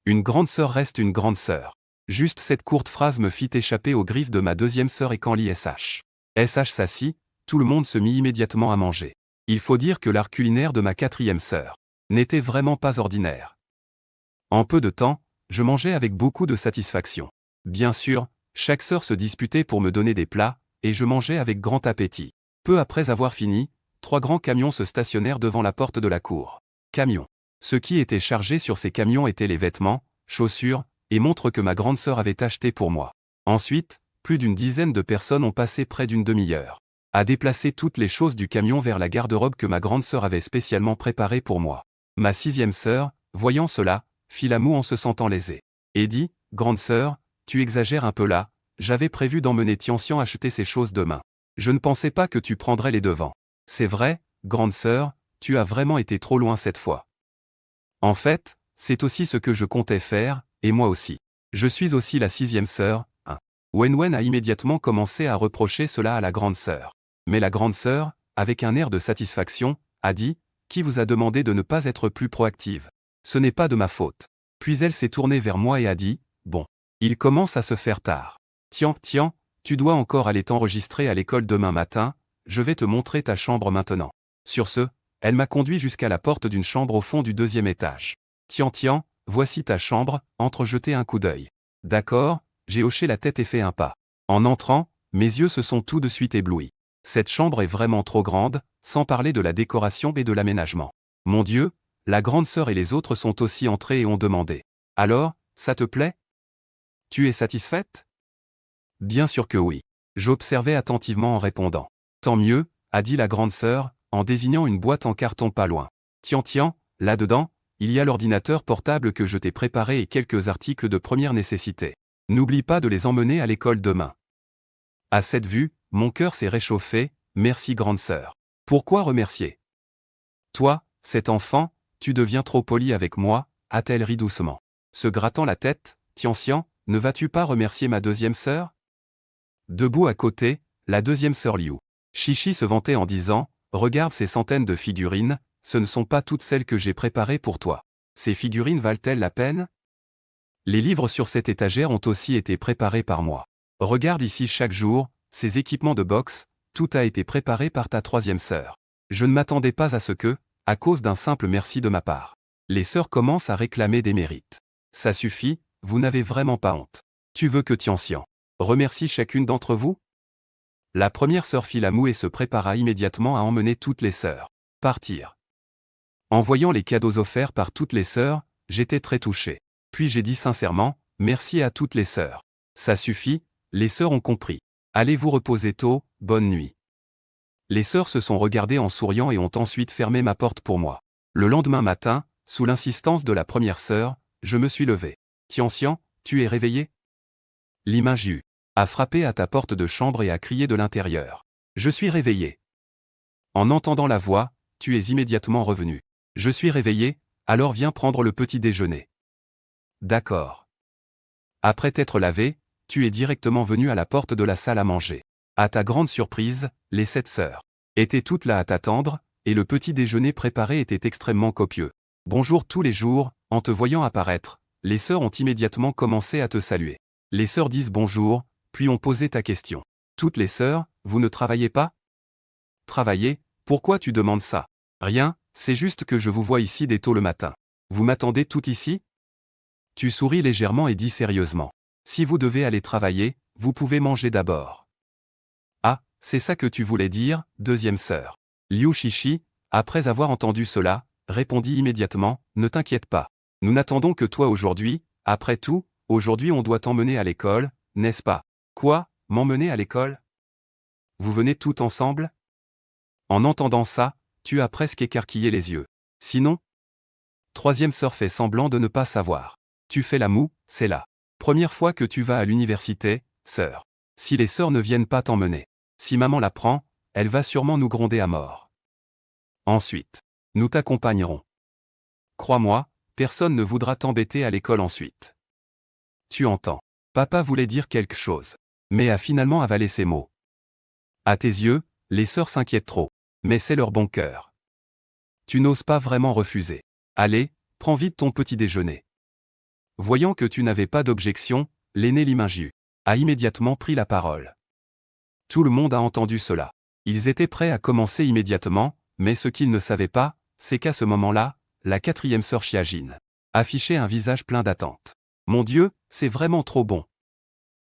Une grande sœur reste une grande sœur. Juste cette courte phrase me fit échapper aux griffes de ma 2e sœur et quand lit SH. SH s'assit, tout le monde se mit immédiatement à manger. Il faut dire que l'art culinaire de ma 4e sœur n'était vraiment pas ordinaire. En peu de temps, je mangeais avec beaucoup de satisfaction. Bien sûr, chaque sœur se disputait pour me donner des plats, et je mangeais avec grand appétit. Peu après avoir fini, 3 grands camions se stationnèrent devant la porte de la cour. Camions. Ce qui était chargé sur ces camions étaient les vêtements, chaussures, et montres que ma grande sœur avait achetées pour moi. Ensuite, plus d'une dizaine de personnes ont passé près d'une demi-heure à déplacer toutes les choses du camion vers la garde-robe que ma grande sœur avait spécialement préparée pour moi. Ma 6e sœur, voyant cela, fit la moue en se sentant lésée. Et dit, « Grande sœur, tu exagères un peu là, j'avais prévu d'emmener Tianxian acheter ces choses demain. Je ne pensais pas que tu prendrais les devants. C'est vrai, grande sœur, tu as vraiment été trop loin cette fois. » En fait, c'est aussi ce que je comptais faire, et moi aussi. Je suis aussi la 6e sœur, hein. Wenwen a immédiatement commencé à reprocher cela à la grande sœur. Mais la grande sœur, avec un air de satisfaction, a dit, « Qui vous a demandé de ne pas être plus proactive? Ce n'est pas de ma faute. » Puis elle s'est tournée vers moi et a dit, « Bon, il commence à se faire tard. Tian, tu dois encore aller t'enregistrer à l'école demain matin, je vais te montrer ta chambre maintenant. » Sur ce, elle m'a conduit jusqu'à la porte d'une chambre au fond du 2e étage. Tian, voici ta chambre, entre jeter un coup d'œil. D'accord, j'ai hoché la tête et fait un pas. En entrant, mes yeux se sont tout de suite éblouis. Cette chambre est vraiment trop grande, sans parler de la décoration et de l'aménagement. Mon Dieu, la grande sœur et les autres sont aussi entrés et ont demandé. Alors, ça te plaît? Tu es satisfaite? Bien sûr que oui. J'observais attentivement en répondant. Tant mieux, a dit la grande sœur, en désignant une boîte en carton pas loin. Tian, là-dedans, il y a l'ordinateur portable que je t'ai préparé et quelques articles de première nécessité. N'oublie pas de les emmener à l'école demain. À cette vue, mon cœur s'est réchauffé, merci grande sœur. Pourquoi remercier? Toi, cet enfant, tu deviens trop poli avec moi, a-t-elle ri doucement. Se grattant la tête, Tianxian, ne vas-tu pas remercier ma 2e sœur? Debout à côté, la 2e sœur Liu Shishi se vantait en disant, « Regarde ces centaines de figurines, ce ne sont pas toutes celles que j'ai préparées pour toi. Ces figurines valent-elles la peine? Les livres sur cette étagère ont aussi été préparés par moi. Regarde ici chaque jour, ces équipements de boxe, tout a été préparé par ta 3e sœur. Je ne m'attendais pas à ce que, à cause d'un simple merci de ma part, les sœurs commencent à réclamer des mérites. Ça suffit, vous n'avez vraiment pas honte. Tu veux que Tianxian remercie chacune d'entre vous? » La première sœur fit la moue et se prépara immédiatement à emmener toutes les sœurs partir. En voyant les cadeaux offerts par toutes les sœurs, j'étais très touché. Puis j'ai dit sincèrement, merci à toutes les sœurs. Ça suffit, les sœurs ont compris. Allez vous reposer tôt, bonne nuit. Les sœurs se sont regardées en souriant et ont ensuite fermé ma porte pour moi. Le lendemain matin, sous l'insistance de la première sœur, je me suis levé. Tianxian, tu es réveillé? L'image a frappé à ta porte de chambre et a crié de l'intérieur. Je suis réveillé. En entendant la voix, tu es immédiatement revenu. Je suis réveillé, alors viens prendre le petit déjeuner. D'accord. Après t'être lavé, tu es directement venu à la porte de la salle à manger. À ta grande surprise, les 7 sœurs étaient toutes là à t'attendre, et le petit déjeuner préparé était extrêmement copieux. Bonjour tous les jours, en te voyant apparaître, les sœurs ont immédiatement commencé à te saluer. Les sœurs disent bonjour, puis ont posé ta question. Toutes les sœurs, vous ne travaillez pas? Travailler, pourquoi tu demandes ça? Rien, c'est juste que je vous vois ici dès tôt le matin. Vous m'attendez tout ici? Tu souris légèrement et dis sérieusement. Si vous devez aller travailler, vous pouvez manger d'abord. Ah, c'est ça que tu voulais dire, deuxième sœur. Liu Shishi, après avoir entendu cela, répondit immédiatement, ne t'inquiète pas. Nous n'attendons que toi aujourd'hui, après tout, aujourd'hui on doit t'emmener à l'école, n'est-ce pas? Quoi, m'emmener à l'école? Vous venez tout ensemble? En entendant ça, tu as presque écarquillé les yeux. Sinon? Troisième sœur fait semblant de ne pas savoir. Tu fais la moue, c'est la première fois que tu vas à l'université, sœur. Si les sœurs ne viennent pas t'emmener. Si maman la prend, elle va sûrement nous gronder à mort. Ensuite, nous t'accompagnerons. Crois-moi, personne ne voudra t'embêter à l'école ensuite. Tu entends. Papa voulait dire quelque chose, mais a finalement avalé ses mots. À tes yeux, les sœurs s'inquiètent trop, mais c'est leur bon cœur. Tu n'oses pas vraiment refuser. Allez, prends vite ton petit déjeuner. Voyant que tu n'avais pas d'objection, l'aîné Limingju a immédiatement pris la parole. Tout le monde a entendu cela. Ils étaient prêts à commencer immédiatement, mais ce qu'ils ne savaient pas, c'est qu'à ce moment-là, la quatrième sœur Xiajin affichait un visage plein d'attente. Mon Dieu, c'est vraiment trop bon.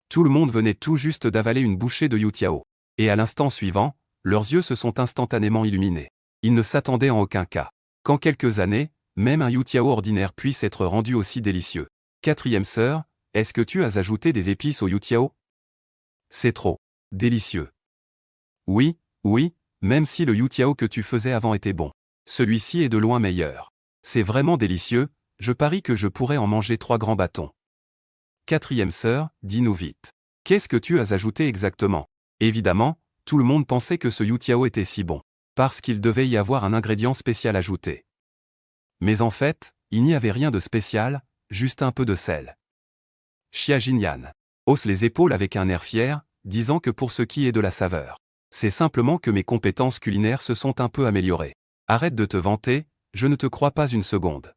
Tout le monde venait tout juste d'avaler une bouchée de youtiao. Et à l'instant suivant, leurs yeux se sont instantanément illuminés. Ils ne s'attendaient en aucun cas qu'en quelques années, même un youtiao ordinaire puisse être rendu aussi délicieux. Quatrième sœur, est-ce que tu as ajouté des épices au youtiao? C'est trop délicieux. Oui, oui, même si le youtiao que tu faisais avant était bon. Celui-ci est de loin meilleur. C'est vraiment délicieux, je parie que je pourrais en manger 3 grands bâtons. Quatrième sœur, dis-nous vite. Qu'est-ce que tu as ajouté exactement? Évidemment, tout le monde pensait que ce youtiao était si bon, parce qu'il devait y avoir un ingrédient spécial ajouté. Mais en fait, il n'y avait rien de spécial, juste un peu de sel. Xiajin Yan hausse les épaules avec un air fier, disant que pour ce qui est de la saveur, c'est simplement que mes compétences culinaires se sont un peu améliorées. Arrête de te vanter, je ne te crois pas une seconde.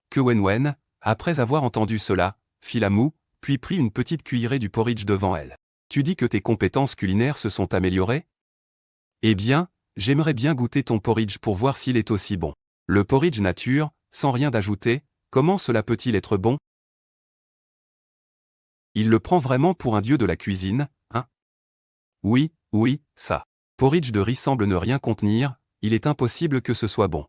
Que Wenwen, après avoir entendu cela, fit la moue, puis prit une petite cuillerée du porridge devant elle. Tu dis que tes compétences culinaires se sont améliorées? Eh bien, j'aimerais bien goûter ton porridge pour voir s'il est aussi bon. Le porridge nature, sans rien d'ajouter, comment cela peut-il être bon? Il le prend vraiment pour un dieu de la cuisine, hein? Oui, oui, ça. Porridge de riz semble ne rien contenir, il est impossible que ce soit bon.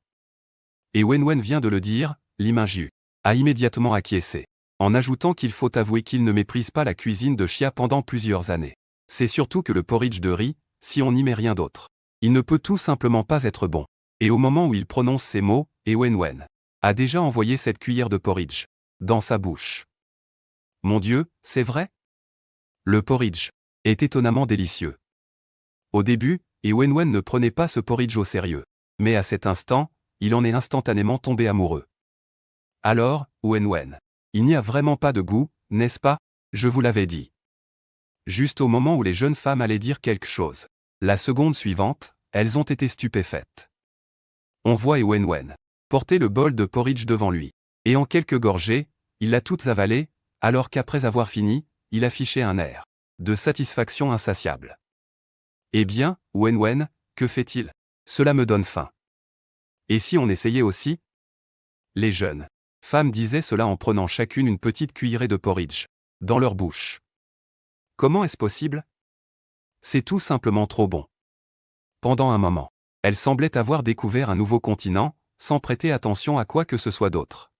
Et Wenwen vient de le dire, Limingju a immédiatement acquiescé, en ajoutant qu'il faut avouer qu'il ne méprise pas la cuisine de Xia pendant plusieurs années. C'est surtout que le porridge de riz, si on n'y met rien d'autre, il ne peut tout simplement pas être bon. Et au moment où il prononce ces mots, Wenwen a déjà envoyé cette cuillère de porridge dans sa bouche. Mon Dieu, c'est vrai? Le porridge est étonnamment délicieux. Au début, Wenwen ne prenait pas ce porridge au sérieux. Mais à cet instant, il en est instantanément tombé amoureux. Alors, Wenwen, il n'y a vraiment pas de goût, n'est-ce pas? Je vous l'avais dit. Juste au moment où les jeunes femmes allaient dire quelque chose. La seconde suivante, elles ont été stupéfaites. On voit Wenwen porter le bol de porridge devant lui. Et en quelques gorgées, il l'a toutes avalé, alors qu'après avoir fini, il affichait un air de satisfaction insatiable. Eh bien, Wenwen, que fait-il? Cela me donne faim. Et si on essayait aussi? Les jeunes femmes disaient cela en prenant chacune une petite cuillerée de porridge dans leur bouche. Comment est-ce possible? C'est tout simplement trop bon. Pendant un moment, elles semblaient avoir découvert un nouveau continent, sans prêter attention à quoi que ce soit d'autre.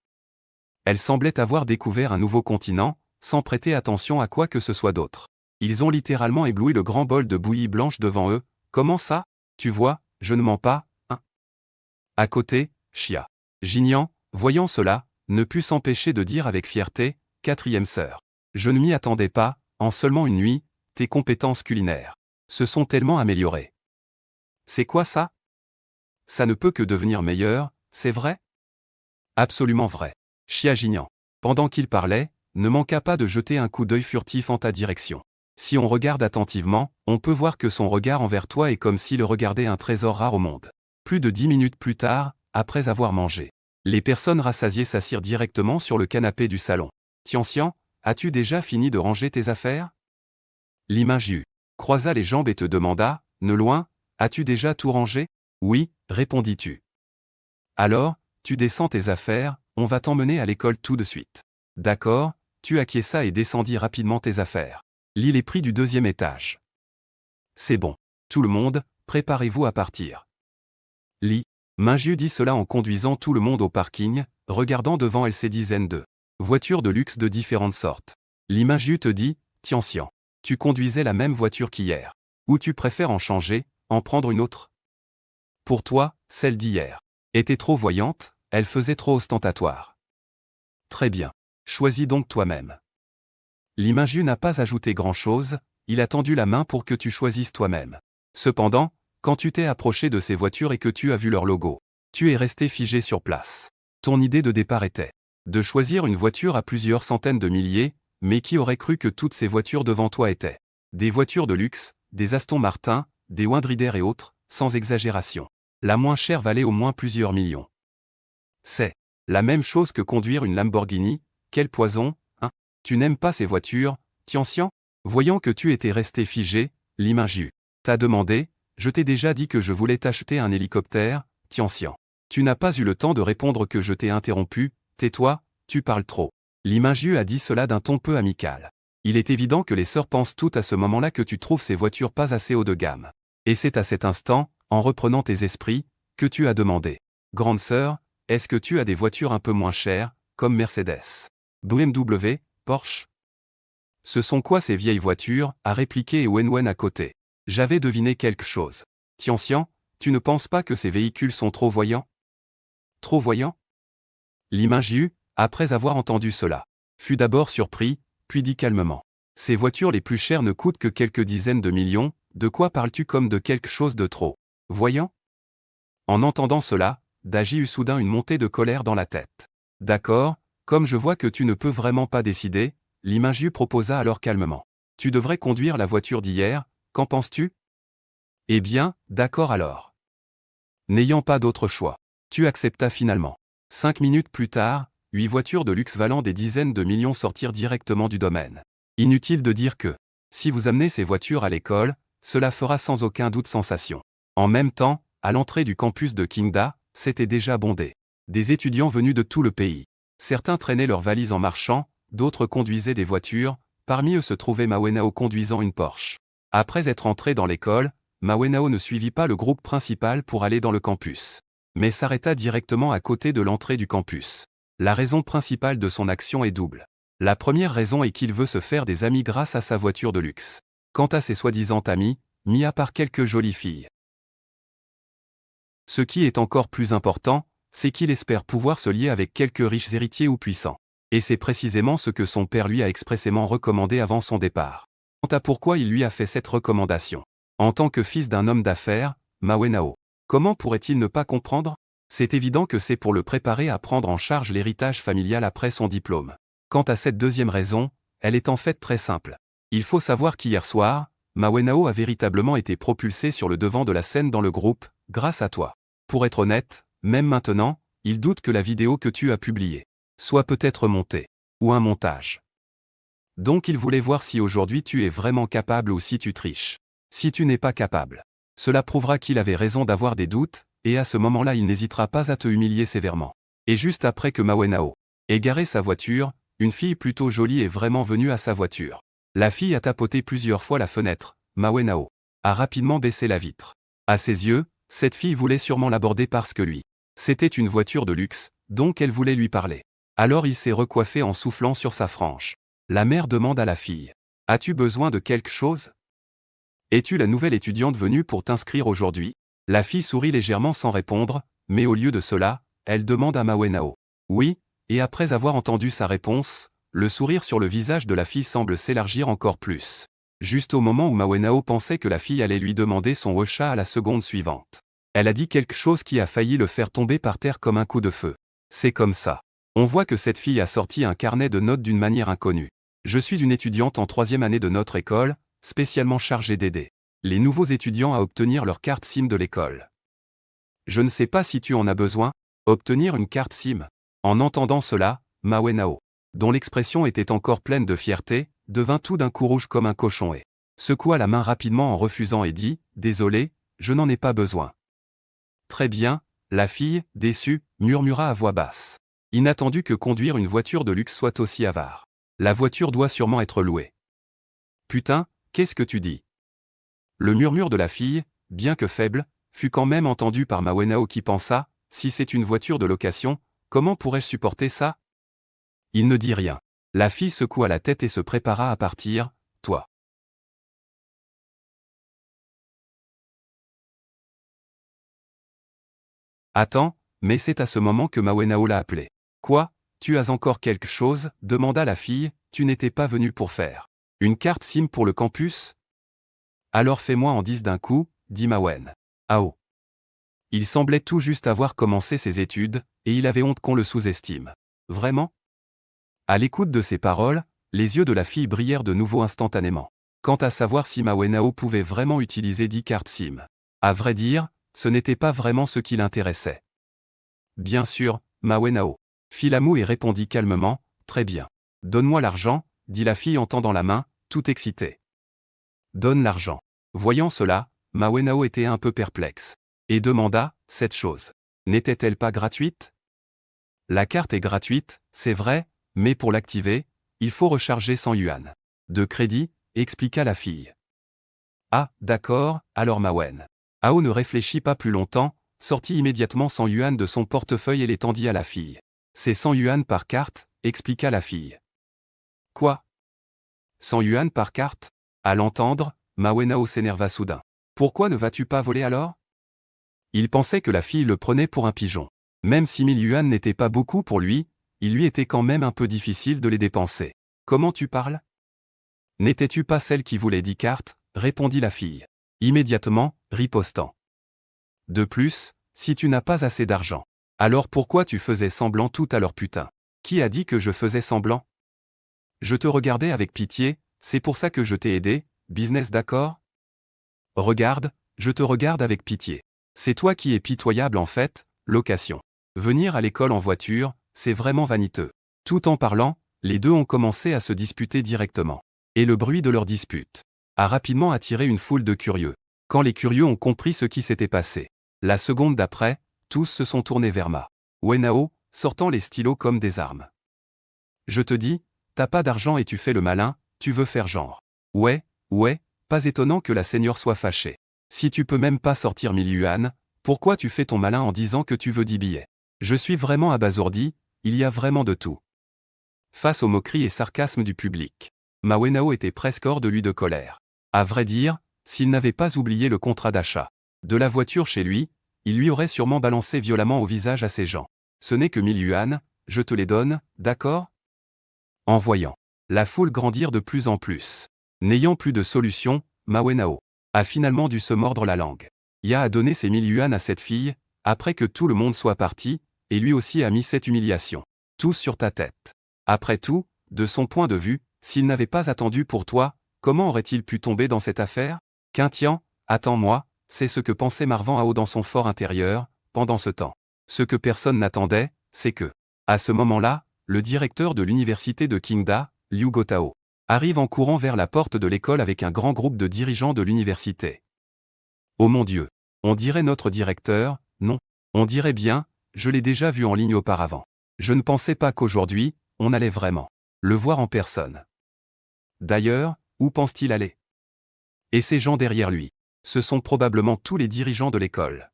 Elles semblaient avoir découvert un nouveau continent, sans prêter attention à quoi que ce soit d'autre. Ils ont littéralement ébloui le grand bol de bouillie blanche devant eux. Comment ça? Tu vois, je ne mens pas, hein? À côté, Xia Jinyan, voyant cela, ne put s'empêcher de dire avec fierté, quatrième sœur. Je ne m'y attendais pas, en seulement une nuit, tes compétences culinaires se sont tellement améliorées. C'est quoi ça? Ça ne peut que devenir meilleur, c'est vrai? Absolument vrai. Xia Jinyan, pendant qu'il parlait, ne manqua pas de jeter un coup d'œil furtif en ta direction. Si on regarde attentivement, on peut voir que son regard envers toi est comme s'il regardait un trésor rare au monde. Plus de 10 minutes plus tard, après avoir mangé, les personnes rassasiées s'assirent directement sur le canapé du salon. Tianxian, as-tu déjà fini de ranger tes affaires? Limingju croisa les jambes et te demanda, ne loin, as-tu déjà tout rangé? Oui, répondis-tu. Alors, tu descends tes affaires, on va t'emmener à l'école tout de suite. D'accord, tu acquiesça et descendis rapidement tes affaires. Lis les prix du 2e étage. C'est bon. Tout le monde, préparez-vous à partir. Li Minju dit cela en conduisant tout le monde au parking, regardant devant elle ces dizaines de voitures de luxe de différentes sortes. Li Minju te dit, Tianxian, tu conduisais la même voiture qu'hier. Ou tu préfères en changer, en prendre une autre? Pour toi, celle d'hier était trop voyante, elle faisait trop ostentatoire. Très bien. Choisis donc toi-même. Li Minju n'a pas ajouté grand-chose, il a tendu la main pour que tu choisisses toi-même. Cependant, quand tu t'es approché de ces voitures et que tu as vu leur logo, tu es resté figé sur place. Ton idée de départ était de choisir une voiture à plusieurs centaines de milliers, mais qui aurait cru que toutes ces voitures devant toi étaient des voitures de luxe, des Aston Martin, des Wind Rider et autres, sans exagération. La moins chère valait au moins plusieurs millions. C'est la même chose que conduire une Lamborghini, quel poison, hein? Tu n'aimes pas ces voitures, Tianxian? Voyant que tu étais resté figé, Li Minju t'a demandé, je t'ai déjà dit que je voulais t'acheter un hélicoptère, Tianxian. Tu n'as pas eu le temps de répondre que je t'ai interrompu, tais-toi, tu parles trop. Li Minju a dit cela d'un ton peu amical. Il est évident que les sœurs pensent toutes à ce moment-là que tu trouves ces voitures pas assez haut de gamme. Et c'est à cet instant, en reprenant tes esprits, que tu as demandé. Grande sœur, est-ce que tu as des voitures un peu moins chères, comme Mercedes, BMW, Porsche? Ce sont quoi ces vieilles voitures, a répliqué Wenwen à côté. J'avais deviné quelque chose. Tianxian, tu ne penses pas que ces véhicules sont trop voyants? Trop voyants? Li Minju, après avoir entendu cela, fut d'abord surpris, puis dit calmement. Ces voitures les plus chères ne coûtent que quelques dizaines de millions, de quoi parles-tu comme de quelque chose de trop voyant? En entendant cela, Daji eut soudain une montée de colère dans la tête. D'accord, comme je vois que tu ne peux vraiment pas décider, Li Minju proposa alors calmement. Tu devrais conduire la voiture d'hier, qu'en penses-tu? Eh bien, d'accord alors. N'ayant pas d'autre choix, tu acceptas finalement. 5 minutes plus tard, 8 voitures de luxe valant des dizaines de millions sortirent directement du domaine. Inutile de dire que, si vous amenez ces voitures à l'école, cela fera sans aucun doute sensation. En même temps, à l'entrée du campus de Qingda, c'était déjà bondé. Des étudiants venus de tout le pays. Certains traînaient leurs valises en marchant, d'autres conduisaient des voitures, parmi eux se trouvait Ma Wenao conduisant une Porsche. Après être entré dans l'école, Ma Wenao ne suivit pas le groupe principal pour aller dans le campus, mais s'arrêta directement à côté de l'entrée du campus. La raison principale de son action est double. La première raison est qu'il veut se faire des amis grâce à sa voiture de luxe. Quant à ses soi-disant amis, mis à part quelques jolies filles. Ce qui est encore plus important, c'est qu'il espère pouvoir se lier avec quelques riches héritiers ou puissants. Et c'est précisément ce que son père lui a expressément recommandé avant son départ. Quant à pourquoi il lui a fait cette recommandation. En tant que fils d'un homme d'affaires, Ma Wenao, comment pourrait-il ne pas comprendre? C'est évident que c'est pour le préparer à prendre en charge l'héritage familial après son diplôme. Quant à cette deuxième raison, elle est en fait très simple. Il faut savoir qu'hier soir, Ma Wenao a véritablement été propulsé sur le devant de la scène dans le groupe, grâce à toi. Pour être honnête, même maintenant, il doute que la vidéo que tu as publiée soit peut-être montée, ou un montage. Donc il voulait voir si aujourd'hui tu es vraiment capable ou si tu triches. Si tu n'es pas capable, cela prouvera qu'il avait raison d'avoir des doutes, et à ce moment-là il n'hésitera pas à te humilier sévèrement. Et juste après que Ma Wenao ait garé sa voiture, une fille plutôt jolie est vraiment venue à sa voiture. La fille a tapoté plusieurs fois la fenêtre, Ma Wenao a rapidement baissé la vitre. À ses yeux, cette fille voulait sûrement l'aborder parce que lui, c'était une voiture de luxe, donc elle voulait lui parler. Alors il s'est recoiffé en soufflant sur sa frange. La mère demande à la fille. As-tu besoin de quelque chose? Es-tu la nouvelle étudiante venue pour t'inscrire aujourd'hui? La fille sourit légèrement sans répondre, mais au lieu de cela, elle demande à Ma Wenao. Oui, et après avoir entendu sa réponse, le sourire sur le visage de la fille semble s'élargir encore plus. Juste au moment où Ma Wenao pensait que la fille allait lui demander son wecha à la seconde suivante. Elle a dit quelque chose qui a failli le faire tomber par terre comme un coup de feu. C'est comme ça. On voit que cette fille a sorti un carnet de notes d'une manière inconnue. Je suis une étudiante en 3e année de notre école, spécialement chargée d'aider les nouveaux étudiants à obtenir leur carte SIM de l'école. Je ne sais pas si tu en as besoin, obtenir une carte SIM. En entendant cela, Ma Wenao, dont l'expression était encore pleine de fierté, devint tout d'un coup rouge comme un cochon et secoua la main rapidement en refusant et dit, « Désolé, je n'en ai pas besoin. » Très bien, la fille, déçue, murmura à voix basse. Inattendu que conduire une voiture de luxe soit aussi avare. La voiture doit sûrement être louée. Putain, qu'est-ce que tu dis? Le murmure de la fille, bien que faible, fut quand même entendu par Ma Wenao qui pensa, si c'est une voiture de location, comment pourrais-je supporter ça? Il ne dit rien. La fille secoua la tête et se prépara à partir, toi. Attends, mais c'est à ce moment que Ma Wenao l'a appelé. Quoi? Tu as encore quelque chose? Demanda la fille, tu n'étais pas venu pour faire une carte SIM pour le campus? Alors fais-moi en 10 d'un coup, dit Ma Wen. Ao. Il semblait tout juste avoir commencé ses études, et il avait honte qu'on le sous-estime. Vraiment? À l'écoute de ces paroles, les yeux de la fille brillèrent de nouveau instantanément. Quant à savoir si Ma Wenao pouvait vraiment utiliser 10 cartes SIM. À vrai dire, ce n'était pas vraiment ce qui l'intéressait. Bien sûr, Ma Wenao. Fit la moue et répondit calmement, très bien. Donne-moi l'argent, dit la fille en tendant la main, tout excitée. Donne l'argent. Voyant cela, Ma Wenao était un peu perplexe. Et demanda, cette chose. N'était-elle pas gratuite? La carte est gratuite, c'est vrai, mais pour l'activer, il faut recharger 100 yuan. De crédit, expliqua la fille. Ah, d'accord, alors Ma Wen. Ao ne réfléchit pas plus longtemps, sortit immédiatement 100 yuan de son portefeuille et les tendit à la fille. C'est 100 yuan par carte, expliqua la fille. Quoi? 100 yuan par carte? À l'entendre, Ma Wenao s'énerva soudain. Pourquoi ne vas-tu pas voler alors? Il pensait que la fille le prenait pour un pigeon. Même si 1000 yuan n'était pas beaucoup pour lui, il lui était quand même un peu difficile de les dépenser. Comment tu parles? N'étais-tu pas celle qui voulait 10 cartes? Répondit la fille. Immédiatement, ripostant. De plus, si tu n'as pas assez d'argent, alors pourquoi tu faisais semblant tout à l'heure putain? Qui a dit que je faisais semblant? Je te regardais avec pitié, c'est pour ça que je t'ai aidé, business d'accord? Regarde, je te regarde avec pitié. C'est toi qui es pitoyable en fait, location. Venir à l'école en voiture, c'est vraiment vaniteux. Tout en parlant, les deux ont commencé à se disputer directement. Et le bruit de leur dispute a rapidement attiré une foule de curieux. Quand les curieux ont compris ce qui s'était passé, la seconde d'après, tous se sont tournés vers Ma Wenao, sortant les stylos comme des armes. Je te dis, t'as pas d'argent et tu fais le malin, tu veux faire genre. Ouais, pas étonnant que la seigneur soit fâchée. Si tu peux même pas sortir 1000 yuan, pourquoi tu fais ton malin en disant que tu veux 10 billets? Je suis vraiment abasourdi, il y a vraiment de tout. Face aux moqueries et sarcasmes du public, Ma Wenao était presque hors de lui de colère. À vrai dire, s'il n'avait pas oublié le contrat d'achat de la voiture chez lui, il lui aurait sûrement balancé violemment au visage à ces gens. Ce n'est que 1000 yuan, je te les donne, d'accord? En voyant la foule grandir de plus en plus, n'ayant plus de solution, Ma Wenao a finalement dû se mordre la langue. Ya a donné ses 1000 yuan à cette fille, après que tout le monde soit parti, et lui aussi a mis cette humiliation. Tous sur ta tête. Après tout, de son point de vue, s'il n'avait pas attendu pour toi, comment aurait-il pu tomber dans cette affaire? Quintien, attends-moi, c'est ce que pensait Marvan Ao dans son fort intérieur, pendant ce temps. Ce que personne n'attendait, c'est que, à ce moment-là, le directeur de l'université de Qingda, Liu Gotao, arrive en courant vers la porte de l'école avec un grand groupe de dirigeants de l'université. Oh mon Dieu! On dirait notre directeur, non? On dirait bien, je l'ai déjà vu en ligne auparavant. Je ne pensais pas qu'aujourd'hui, on allait vraiment le voir en personne. D'ailleurs, où pense-t-il aller? Et ces gens derrière lui, ce sont probablement tous les dirigeants de l'école.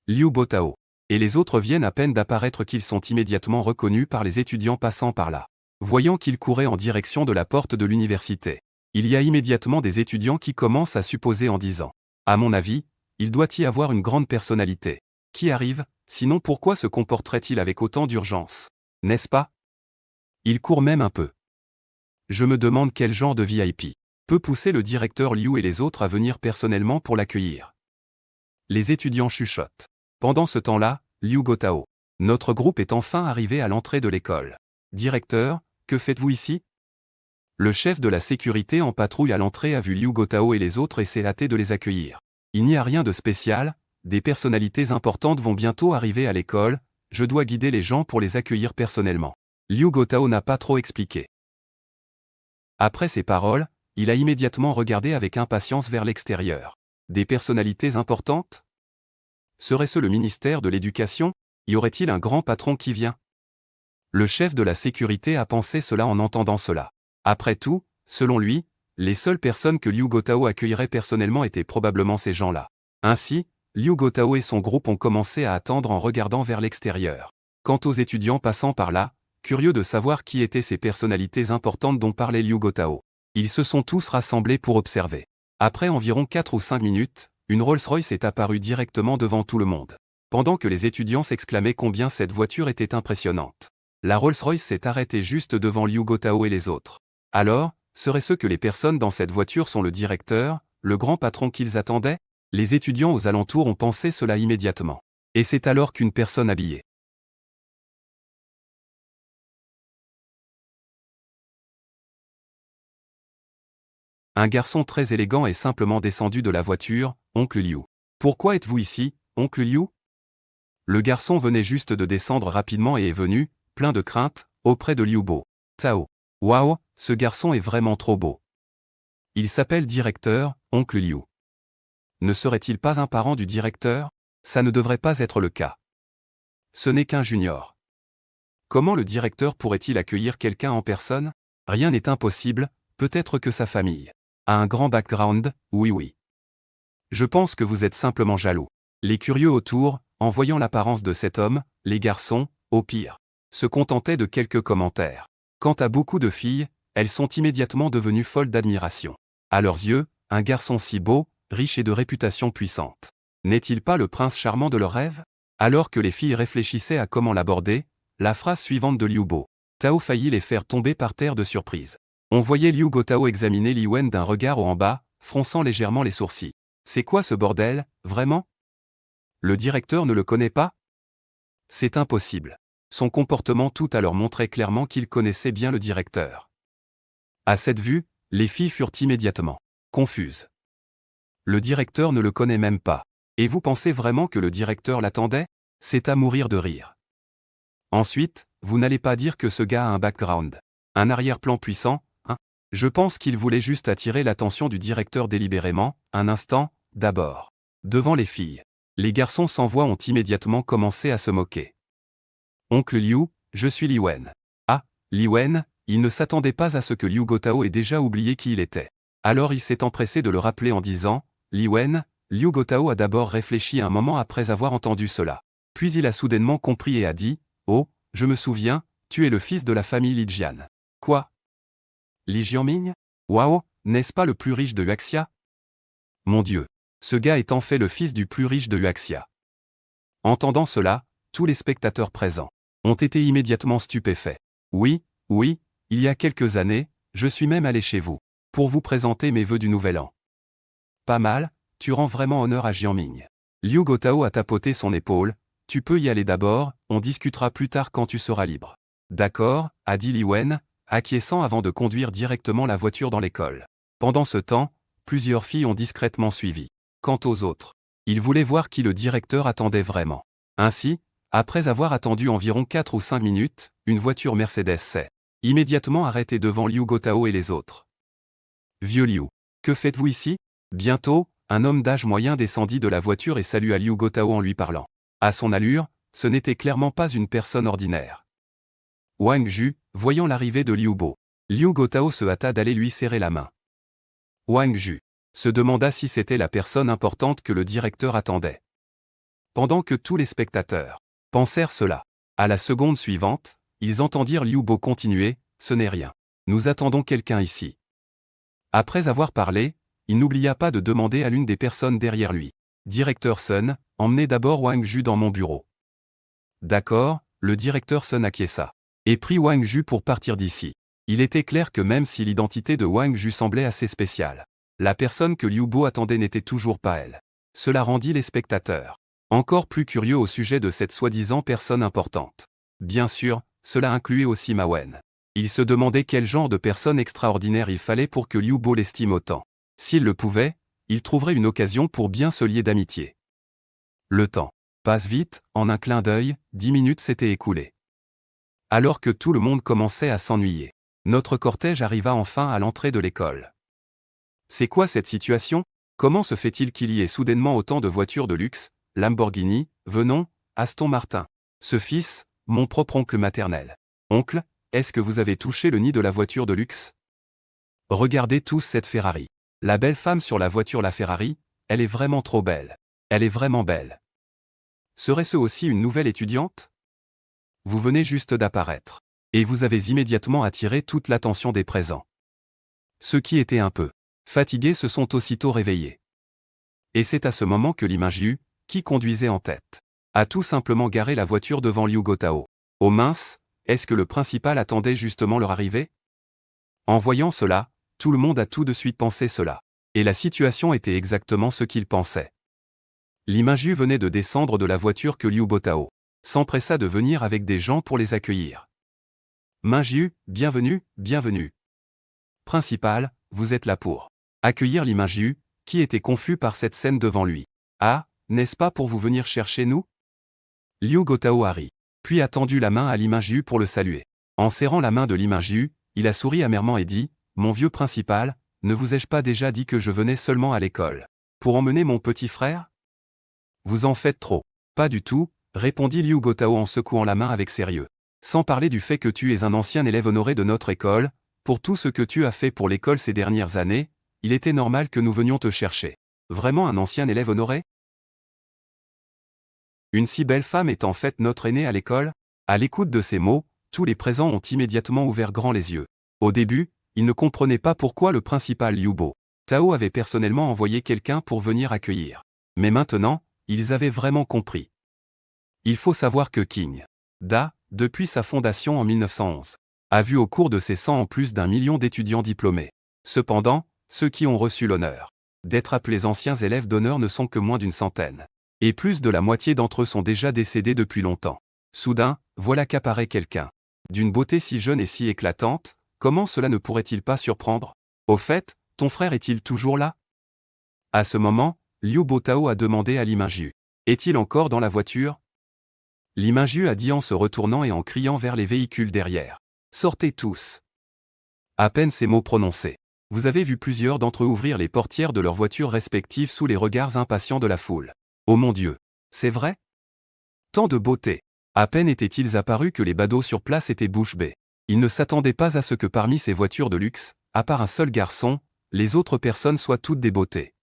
Liu Botao et les autres viennent à peine d'apparaître qu'ils sont immédiatement reconnus par les étudiants passant par là. Voyant qu'ils couraient en direction de la porte de l'université, il y a immédiatement des étudiants qui commencent à supposer en disant « À mon avis, il doit y avoir une grande personnalité qui arrive, sinon pourquoi se comporterait-il avec autant d'urgence? N'est-ce pas? Il court même un peu. Je me demande quel genre de VIP peut pousser le directeur Liu et les autres à venir personnellement pour l'accueillir. » Les étudiants chuchotent. Pendant ce temps-là, Liu Gotao. Notre groupe est enfin arrivé à l'entrée de l'école. Directeur, que faites-vous ici? Le chef de la sécurité en patrouille à l'entrée a vu Liu Gotao et les autres et s'est hâté de les accueillir. Il n'y a rien de spécial, des personnalités importantes vont bientôt arriver à l'école, je dois guider les gens pour les accueillir personnellement. Liu Gotao n'a pas trop expliqué. Après ces paroles, il a immédiatement regardé avec impatience vers l'extérieur. Des personnalités importantes? Serait-ce le ministère de l'Éducation? Y aurait-il un grand patron qui vient? Le chef de la sécurité a pensé cela en entendant cela. Après tout, selon lui, Les seules personnes que Liu Gotao accueillerait personnellement étaient probablement ces gens-là. Ainsi, Liu Gotao et son groupe ont commencé à attendre en regardant vers l'extérieur. Quant aux étudiants passant par là, curieux de savoir qui étaient ces personnalités importantes dont parlait Liu Gotao, ils se sont tous rassemblés pour observer. Après environ 4 ou 5 minutes, une Rolls-Royce est apparue directement devant tout le monde. Pendant que les étudiants s'exclamaient combien cette voiture était impressionnante, la Rolls-Royce s'est arrêtée juste devant Liu Gotao et les autres. Alors, serait-ce que les personnes dans cette voiture sont le directeur, le grand patron qu'ils attendaient? Les étudiants aux alentours ont pensé cela immédiatement. Et c'est alors qu'une personne habillée. Un garçon très élégant est simplement descendu de la voiture. Oncle Liu. Pourquoi êtes-vous ici, oncle Liu? Le garçon venait juste de descendre rapidement et est venu, plein de crainte, auprès de Liu Bo. Tao. Waouh, ce garçon est vraiment trop beau. Il s'appelle directeur, oncle Liu. Ne serait-il pas un parent du directeur? Ça ne devrait pas être le cas. Ce n'est qu'un junior. Comment le directeur pourrait-il accueillir quelqu'un en personne? Rien n'est impossible, peut-être que sa famille a un grand background, oui. Je pense que vous êtes simplement jaloux. Les curieux autour, en voyant l'apparence de cet homme, les garçons, au pire, se contentaient de quelques commentaires. Quant à beaucoup de filles, elles sont immédiatement devenues folles d'admiration. À leurs yeux, un garçon si beau, riche et de réputation puissante. N'est-il pas le prince charmant de leurs rêves? Alors que les filles réfléchissaient à comment l'aborder, la phrase suivante de Liu Bo Tao faillit les faire tomber par terre de surprise. On voyait Liu Gotao examiner Li Wen d'un regard haut en bas, fronçant légèrement les sourcils. C'est quoi ce bordel, vraiment? Le directeur ne le connaît pas? C'est impossible. Son comportement tout à l'heure montrait clairement qu'il connaissait bien le directeur. À cette vue, les filles furent immédiatement confuses. Le directeur ne le connaît même pas. Et vous pensez vraiment que le directeur l'attendait? C'est à mourir de rire. Ensuite, vous n'allez pas dire que ce gars a un background, un arrière-plan puissant, hein? Je pense qu'il voulait juste attirer l'attention du directeur délibérément, un instant, d'abord. Devant les filles. Les garçons sans voix ont immédiatement commencé à se moquer. Oncle Liu, je suis Li Wen. Ah, Li Wen, il ne s'attendait pas à ce que Liu Gotao ait déjà oublié qui il était. Alors il s'est empressé de le rappeler en disant, Li Wen, Liu Gotao a d'abord réfléchi un moment après avoir entendu cela. Puis il a soudainement compris et a dit, oh, je me souviens, tu es le fils de la famille Li Jian. Quoi? Li Jianming? Waouh, n'est-ce pas le plus riche de Huaxia? Mon Dieu, ce gars est en fait le fils du plus riche de Huaxia. Entendant cela, tous les spectateurs présents ont été immédiatement stupéfaits. Oui, il y a quelques années, je suis même allé chez vous pour vous présenter mes vœux du nouvel an. Pas mal, tu rends vraiment honneur à Jianming. Liu Gotao a tapoté son épaule. Tu peux y aller d'abord, on discutera plus tard quand tu seras libre. D'accord, a dit Li Wen, acquiesçant avant de conduire directement la voiture dans l'école. Pendant ce temps, plusieurs filles ont discrètement suivi. Quant aux autres, ils voulaient voir qui le directeur attendait vraiment. Ainsi, après avoir attendu environ 4 ou 5 minutes, une voiture Mercedes s'est immédiatement arrêtée devant Liu Gotao et les autres. Vieux Liu, que faites-vous ici? Bientôt, un homme d'âge moyen descendit de la voiture et salua Liu Gotao en lui parlant. À son allure, ce n'était clairement pas une personne ordinaire. Wang Ju, voyant l'arrivée de Liu Bo, Liu Gotao se hâta d'aller lui serrer la main. Wang Ju se demanda si c'était la personne importante que le directeur attendait. Pendant que tous les spectateurs pensèrent cela, à la seconde suivante, ils entendirent Liu Bo continuer, ce n'est rien. Nous attendons quelqu'un ici. Après avoir parlé, il n'oublia pas de demander à l'une des personnes derrière lui. Directeur Sun, emmenez d'abord Wang Ju dans mon bureau. D'accord, le directeur Sun acquiesça. Et prit Wang Ju pour partir d'ici. Il était clair que même si l'identité de Wang Ju semblait assez spéciale, la personne que Liu Bo attendait n'était toujours pas elle. Cela rendit les spectateurs encore plus curieux au sujet de cette soi-disant personne importante. Bien sûr, cela incluait aussi Ma Wen. Il se demandait quel genre de personne extraordinaire il fallait pour que Liu Bo l'estime autant. S'il le pouvait, il trouverait une occasion pour bien se lier d'amitié. Le temps passe vite, en un clin d'œil, 10 minutes s'étaient écoulées. Alors que tout le monde commençait à s'ennuyer, notre cortège arriva enfin à l'entrée de l'école. C'est quoi cette situation? Comment se fait-il qu'il y ait soudainement autant de voitures de luxe, Lamborghini, Venon, Aston Martin? Ce fils, mon propre oncle maternel. Oncle, est-ce que vous avez touché le nid de la voiture de luxe? Regardez tous cette Ferrari. La belle femme sur la voiture, la Ferrari, elle est vraiment trop belle. Elle est vraiment belle. Serait-ce aussi une nouvelle étudiante? Vous venez juste d'apparaître. Et vous avez immédiatement attiré toute l'attention des présents. Ceux qui étaient un peu fatigués se sont aussitôt réveillés. Et c'est à ce moment que Liminjiu, qui conduisait en tête, a tout simplement garé la voiture devant Liu Gotao. Oh mince, est-ce que le principal attendait justement leur arrivée? En voyant cela, tout le monde a tout de suite pensé cela. Et la situation était exactement ce qu'il pensait. Liminjiu venait de descendre de la voiture que Liu Gotao s'empressa de venir avec des gens pour les accueillir. Minjiu, bienvenue, bienvenue. Principal, vous êtes là pour accueillir Liminjiu, qui était confus par cette scène devant lui. Ah, n'est-ce pas pour vous venir chercher nous? Liu Gotao a ri, puis a tendu la main à Liminjiu pour le saluer. En serrant la main de Liminjiu, il a souri amèrement et dit, « Mon vieux principal, ne vous ai-je pas déjà dit que je venais seulement à l'école pour emmener mon petit frère? Vous en faites trop. » Pas du tout, répondit Liu Gotao en secouant la main avec sérieux. Sans parler du fait que tu es un ancien élève honoré de notre école, pour tout ce que tu as fait pour l'école ces dernières années, il était normal que nous venions te chercher. Vraiment un ancien élève honoré? Une si belle femme est en fait notre aînée à l'école? À l'écoute de ces mots, tous les présents ont immédiatement ouvert grand les yeux. Au début, ils ne comprenaient pas pourquoi le principal Liu Gotao avait personnellement envoyé quelqu'un pour venir accueillir. Mais maintenant, ils avaient vraiment compris. Il faut savoir que King Da, depuis sa fondation en 1911, a vu au cours de ses 100 ans plus d'1 million d'étudiants diplômés. Cependant, ceux qui ont reçu l'honneur d'être appelés anciens élèves d'honneur ne sont que moins d'une centaine. Et plus de la moitié d'entre eux sont déjà décédés depuis longtemps. Soudain, voilà qu'apparaît quelqu'un d'une beauté si jeune et si éclatante, comment cela ne pourrait-il pas surprendre? Au fait, ton frère est-il toujours là? À ce moment, Liu Gotao a demandé à Liminjiu. Est-il encore dans la voiture? Liminjiu a dit en se retournant et en criant vers les véhicules derrière. Sortez tous. À peine ces mots prononcés, vous avez vu plusieurs d'entre eux ouvrir les portières de leurs voitures respectives sous les regards impatients de la foule. Oh mon Dieu! C'est vrai? Tant de beauté! À peine étaient-ils apparus que les badauds sur place étaient bouche bée. Ils ne s'attendaient pas à ce que parmi ces voitures de luxe, à part un seul garçon, les autres personnes soient toutes des beautés.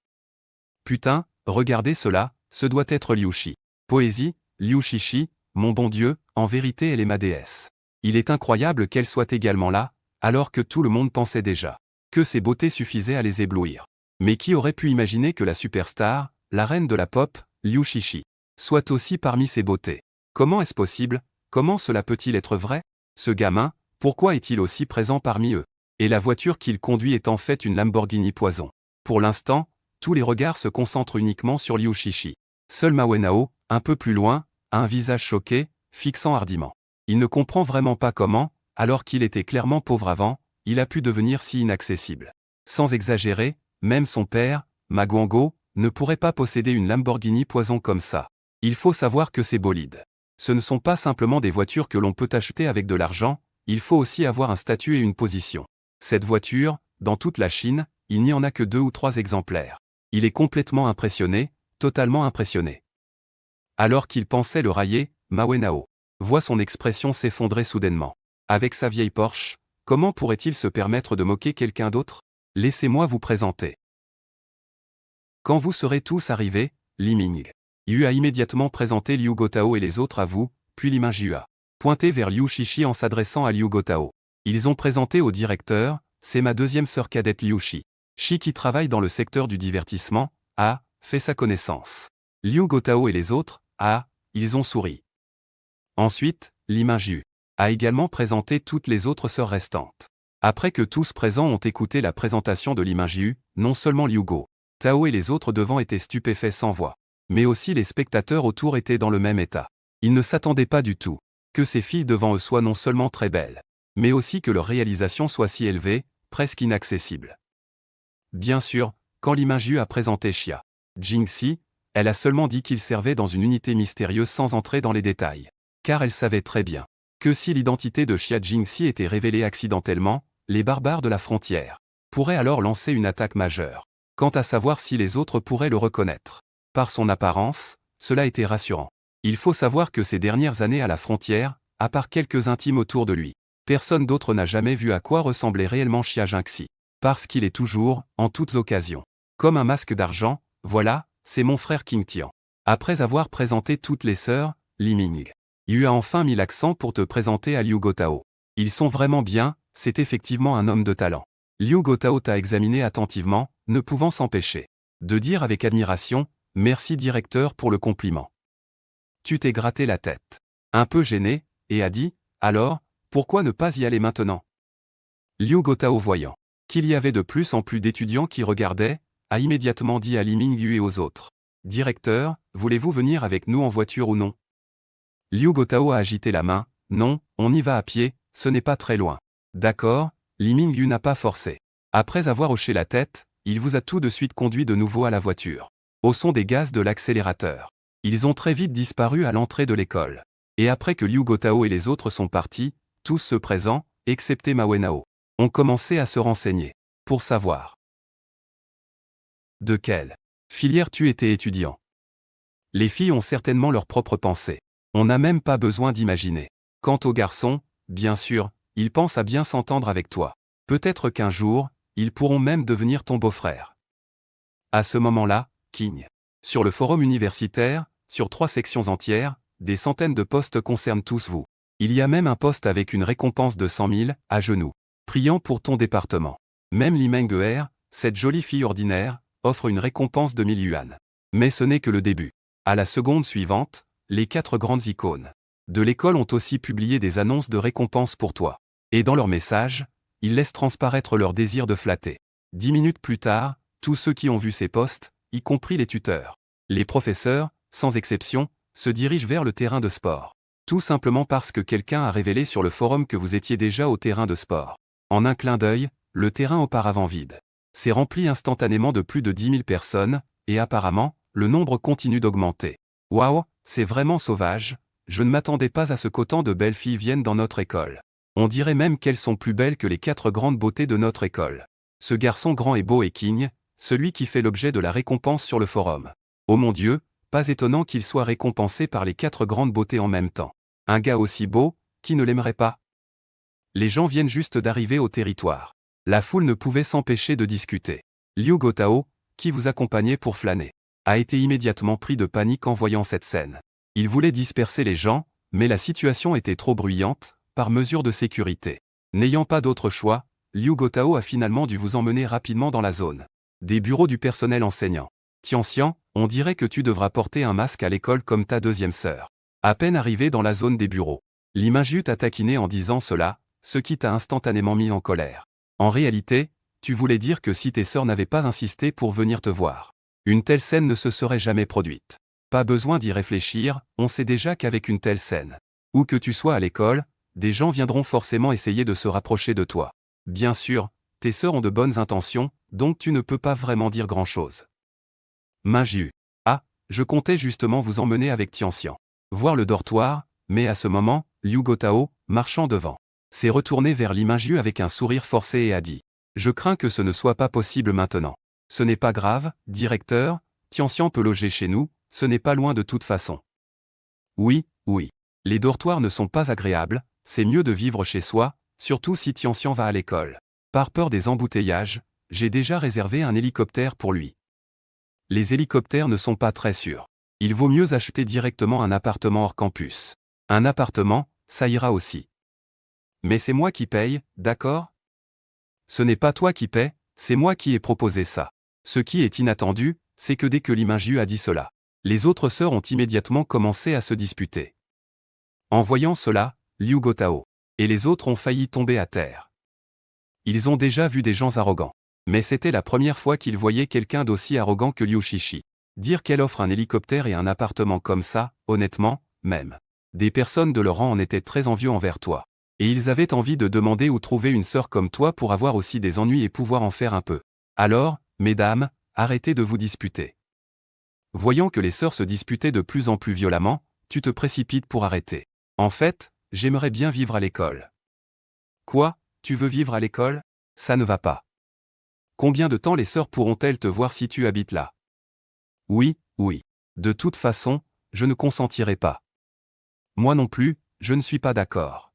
Putain, regardez cela, ce doit être Liushi. Poésie, Liu Shishi, mon bon Dieu, en vérité elle est ma déesse. Il est incroyable qu'elle soit également là, alors que tout le monde pensait déjà que ces beautés suffisaient à les éblouir. Mais qui aurait pu imaginer que la superstar, la reine de la pop, Liu Shishi, soit aussi parmi ces beautés? Comment est-ce possible? Comment cela peut-il être vrai? Ce gamin, pourquoi est-il aussi présent parmi eux? Et la voiture qu'il conduit est en fait une Lamborghini Poison. Pour l'instant, tous les regards se concentrent uniquement sur Liu Shishi. Seul Ma Wenhao, un peu plus loin, a un visage choqué, fixant hardiment. Il ne comprend vraiment pas comment, alors qu'il était clairement pauvre avant, il a pu devenir si inaccessible. Sans exagérer, même son père, Ma Guangguo, ne pourrait pas posséder une Lamborghini Poison comme ça. Il faut savoir que ces bolides, ce ne sont pas simplement des voitures que l'on peut acheter avec de l'argent, il faut aussi avoir un statut et une position. Cette voiture, dans toute la Chine, il n'y en a que 2 ou 3 exemplaires. Il est complètement impressionné, totalement impressionné. Alors qu'il pensait le railler, Ma Wenhao voit son expression s'effondrer soudainement. Avec sa vieille Porsche, comment pourrait-il se permettre de moquer quelqu'un d'autre? Laissez-moi vous présenter. Quand vous serez tous arrivés, Liminjiu a immédiatement présenté Liu Gotao et les autres à vous, puis Liminjiu a pointé vers Liu Shishi en s'adressant à Liu Gotao. Ils ont présenté au directeur, c'est ma deuxième sœur cadette Liu Shi qui travaille dans le secteur du divertissement, a fait sa connaissance. Liu Gotao et les autres, ils ont souri. Ensuite, Liminjiu a également présenté toutes les autres sœurs restantes. Après que tous présents ont écouté la présentation de Liminjiu, non seulement Liu Gotao et les autres devant étaient stupéfaits sans voix, mais aussi les spectateurs autour étaient dans le même état. Ils ne s'attendaient pas du tout que ces filles devant eux soient non seulement très belles, mais aussi que leur réalisation soit si élevée, presque inaccessible. Bien sûr, quand Liminjiu a présenté Xia Jingxi, elle a seulement dit qu'il servait dans une unité mystérieuse sans entrer dans les détails. Car elle savait très bien que si l'identité de Xia Jingxi était révélée accidentellement, les barbares de la frontière pourraient alors lancer une attaque majeure. Quant à savoir si les autres pourraient le reconnaître par son apparence, cela était rassurant. Il faut savoir que ces dernières années à la frontière, à part quelques intimes autour de lui, personne d'autre n'a jamais vu à quoi ressemblait réellement Xia Jingxi. Parce qu'il est toujours, en toutes occasions. Comme un masque d'argent, voilà, c'est mon frère King Tian. Après avoir présenté toutes les sœurs, Li Ming Yu a enfin mis l'accent pour te présenter à Liu Gotao. Ils sont vraiment bien, c'est effectivement un homme de talent. Liu Gotao t'a examiné attentivement, ne pouvant s'empêcher de dire avec admiration, merci directeur pour le compliment. Tu t'es gratté la tête. Un peu gêné, et a dit, alors, pourquoi ne pas y aller maintenant? Liu Gotao voyant qu'il y avait de plus en plus d'étudiants qui regardaient, a immédiatement dit à Li Mingyu et aux autres. Directeur, voulez-vous venir avec nous en voiture ou non? Liu Gotao a agité la main, non, on y va à pied, ce n'est pas très loin. D'accord, Li Mingyu n'a pas forcé. Après avoir hoché la tête, il vous a tout de suite conduit de nouveau à la voiture. Au son des gaz de l'accélérateur. Ils ont très vite disparu à l'entrée de l'école. Et après que Liu Gotao et les autres sont partis, tous ceux présents, excepté Ma Wenao, ont commencé à se renseigner. Pour savoir de quelle filière tu étais étudiant. Les filles ont certainement leurs propres pensées. On n'a même pas besoin d'imaginer. Quant aux garçons, bien sûr, ils pensent à bien s'entendre avec toi. Peut-être qu'un jour, ils pourront même devenir ton beau-frère. À ce moment-là, King. Sur le forum universitaire, sur 3 sections entières, des centaines de postes concernent tous vous. Il y a même un poste avec une récompense de 100 000, à genoux, priant pour ton département. Même Li Meng'er, cette jolie fille ordinaire, offre une récompense de 1000 yuan. Mais ce n'est que le début. À la seconde suivante, les 4 grandes icônes de l'école ont aussi publié des annonces de récompense pour toi. Et dans leurs messages, ils laissent transparaître leur désir de flatter. 10 minutes plus tard, tous ceux qui ont vu ces postes, y compris les tuteurs, les professeurs, sans exception, se dirigent vers le terrain de sport. Tout simplement parce que quelqu'un a révélé sur le forum que vous étiez déjà au terrain de sport. En un clin d'œil, le terrain auparavant vide s'est rempli instantanément de plus de 10 000 personnes, et apparemment, le nombre continue d'augmenter. Waouh, c'est vraiment sauvage, je ne m'attendais pas à ce qu'autant de belles filles viennent dans notre école. On dirait même qu'elles sont plus belles que les 4 grandes beautés de notre école. Ce garçon grand et beau est King, celui qui fait l'objet de la récompense sur le forum. Oh mon Dieu, pas étonnant qu'il soit récompensé par les 4 grandes beautés en même temps. Un gars aussi beau, qui ne l'aimerait pas? Les gens viennent juste d'arriver au territoire. La foule ne pouvait s'empêcher de discuter. Liu Gotao, qui vous accompagnait pour flâner, a été immédiatement pris de panique en voyant cette scène. Il voulait disperser les gens, mais la situation était trop bruyante, par mesure de sécurité. N'ayant pas d'autre choix, Liu Gotao a finalement dû vous emmener rapidement dans la zone des bureaux du personnel enseignant. Tianxian, on dirait que tu devras porter un masque à l'école comme ta deuxième sœur. À peine arrivé dans la zone des bureaux, Li Mingyu t'a taquiné en disant cela, ce qui t'a instantanément mis en colère. En réalité, tu voulais dire que si tes sœurs n'avaient pas insisté pour venir te voir, une telle scène ne se serait jamais produite. Pas besoin d'y réfléchir, on sait déjà qu'avec une telle scène, où que tu sois à l'école, des gens viendront forcément essayer de se rapprocher de toi. Bien sûr, tes sœurs ont de bonnes intentions, donc tu ne peux pas vraiment dire grand-chose. Mingyu. Ah, je comptais justement vous emmener avec Tianxian voir le dortoir, mais à ce moment, Liu Gotao, marchant devant, s'est retourné vers Li Mingyu avec un sourire forcé et a dit « Je crains que ce ne soit pas possible maintenant. Ce n'est pas grave, directeur, Tianxian peut loger chez nous, ce n'est pas loin de toute façon. » Oui, oui. Les dortoirs ne sont pas agréables, c'est mieux de vivre chez soi, surtout si Tianxian va à l'école. Par peur des embouteillages, j'ai déjà réservé un hélicoptère pour lui. Les hélicoptères ne sont pas très sûrs. Il vaut mieux acheter directement un appartement hors campus. Un appartement, ça ira aussi. Mais c'est moi qui paye, d'accord? Ce n'est pas toi qui paie, c'est moi qui ai proposé ça. Ce qui est inattendu, c'est que dès que Li Mingyu a dit cela, les autres sœurs ont immédiatement commencé à se disputer. En voyant cela, Liu Gotao et les autres ont failli tomber à terre. Ils ont déjà vu des gens arrogants. Mais c'était la première fois qu'ils voyaient quelqu'un d'aussi arrogant que Liu Shishi. Dire qu'elle offre un hélicoptère et un appartement comme ça, honnêtement, même. Des personnes de leur rang en étaient très envieux envers toi. Et ils avaient envie de demander où trouver une sœur comme toi pour avoir aussi des ennuis et pouvoir en faire un peu. Alors, mesdames, arrêtez de vous disputer. Voyant que les sœurs se disputaient de plus en plus violemment, tu te précipites pour arrêter. En fait, j'aimerais bien vivre à l'école. Quoi, tu veux vivre à l'école? Ça ne va pas. Combien de temps les sœurs pourront-elles te voir si tu habites là? Oui, oui. De toute façon, je ne consentirai pas. Moi non plus, je ne suis pas d'accord.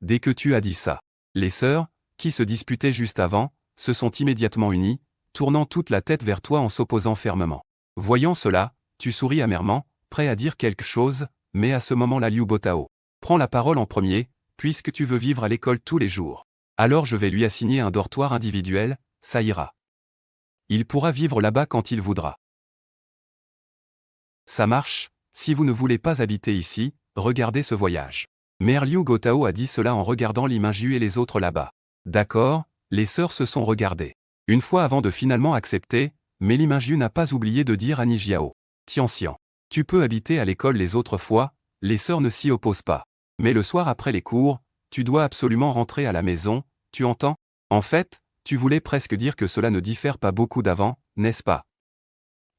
Dès que tu as dit ça, les sœurs, qui se disputaient juste avant, se sont immédiatement unis, tournant toute la tête vers toi en s'opposant fermement. Voyant cela, tu souris amèrement, prêt à dire quelque chose, mais à ce moment-là Liu Botao prend la parole en premier, puisque tu veux vivre à l'école tous les jours. Alors je vais lui assigner un dortoir individuel, ça ira. Il pourra vivre là-bas quand il voudra. Ça marche, si vous ne voulez pas habiter ici, regardez ce voyage. Mère Liu Gotao a dit cela en regardant Li Mingju et les autres là-bas. D'accord, les sœurs se sont regardées. Une fois avant de finalement accepter, mais Li Mingju n'a pas oublié de dire à Ni Jiao. Tianxian, tu peux habiter à l'école les autres fois, les sœurs ne s'y opposent pas. Mais le soir après les cours, tu dois absolument rentrer à la maison, tu entends? En fait, tu voulais presque dire que cela ne diffère pas beaucoup d'avant, n'est-ce pas?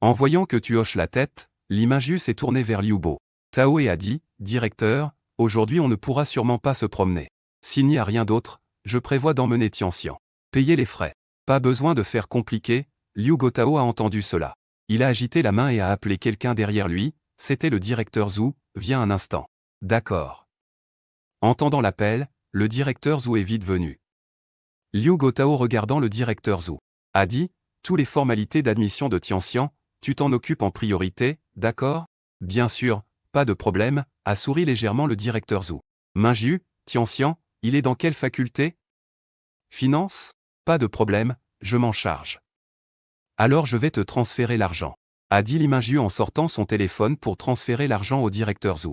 En voyant que tu hoches la tête, Li Mingju s'est tourné vers Liu Bo Tao et a dit, Directeur, aujourd'hui on ne pourra sûrement pas se promener. S'il n'y a rien d'autre, je prévois d'emmener Tianxian. Payer les frais. Pas besoin de faire compliqué, Liu Gotao a entendu cela. Il a agité la main et a appelé quelqu'un derrière lui, c'était le directeur Zhu, viens un instant. D'accord. Entendant l'appel, le directeur Zhu est vite venu. Liu Gotao regardant le directeur Zhu, a dit, tous les formalités d'admission de Tianxian, tu t'en occupes en priorité, d'accord? Bien sûr, pas de problème, a souri légèrement le directeur Zhu. Mingju, Tianxian, il est dans quelle faculté? Finance? Pas de problème, je m'en charge. Alors je vais te transférer l'argent, a dit Li Mingju en sortant son téléphone pour transférer l'argent au directeur Zhu.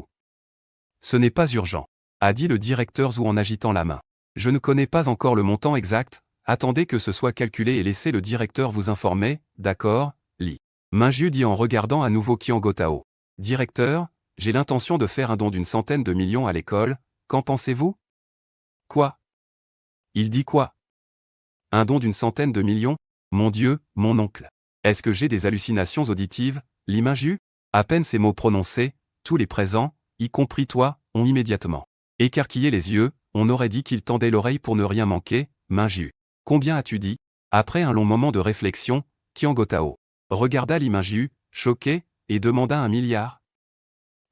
Ce n'est pas urgent, a dit le directeur Zhu en agitant la main. Je ne connais pas encore le montant exact, attendez que ce soit calculé et laissez le directeur vous informer, d'accord, Li Mingju dit en regardant à nouveau Qian Gotao. Directeur, j'ai l'intention de faire un don d'une centaine de millions à l'école, qu'en pensez-vous? Quoi? Il dit quoi? Un don d'une centaine de millions? Mon Dieu, mon oncle. Est-ce que j'ai des hallucinations auditives, Li Mingju? À peine ces mots prononcés, tous les présents, y compris toi, ont immédiatement écarquillé les yeux, on aurait dit qu'il tendait l'oreille pour ne rien manquer, Mingju. Combien as-tu dit? Après un long moment de réflexion, Qian Gotao regarda Li Mingju, choqué, et demanda 1 milliard.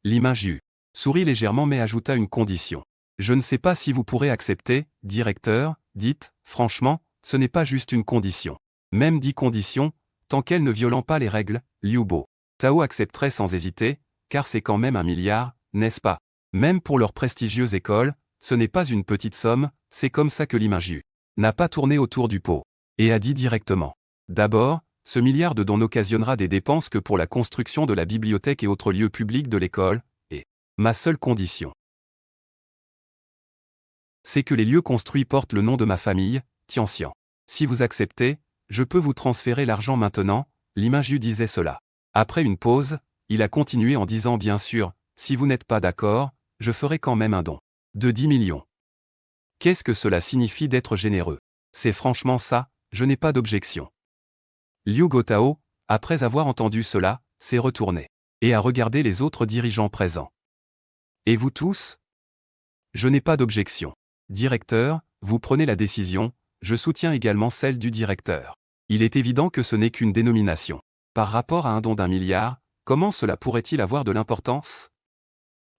Li Mingju sourit légèrement mais ajouta une condition. Je ne sais pas si vous pourrez accepter, directeur, dites, franchement, ce n'est pas juste une condition. Même 10 conditions, tant qu'elles ne violant pas les règles, Liu Bo Tao accepterait sans hésiter, car c'est quand même 1 milliard, n'est-ce pas? Même pour leur prestigieuse école, ce n'est pas une petite somme, c'est comme ça que Li Mingju n'a pas tourné autour du pot, et a dit directement. D'abord, ce milliard de dons n'occasionnera des dépenses que pour la construction de la bibliothèque et autres lieux publics de l'école, et ma seule condition, c'est que les lieux construits portent le nom de ma famille, Tianxian. Si vous acceptez, je peux vous transférer l'argent maintenant, Li Mingju disait cela. Après une pause, il a continué en disant bien sûr, si vous n'êtes pas d'accord, je ferai quand même un don de 10 millions. Qu'est-ce que cela signifie d'être généreux? C'est franchement ça, je n'ai pas d'objection. Liu Gotao, après avoir entendu cela, s'est retourné et a regardé les autres dirigeants présents. Et vous tous? Je n'ai pas d'objection. Directeur, vous prenez la décision, je soutiens également celle du directeur. Il est évident que ce n'est qu'une dénomination. Par rapport à un don d'1 milliard, comment cela pourrait-il avoir de l'importance?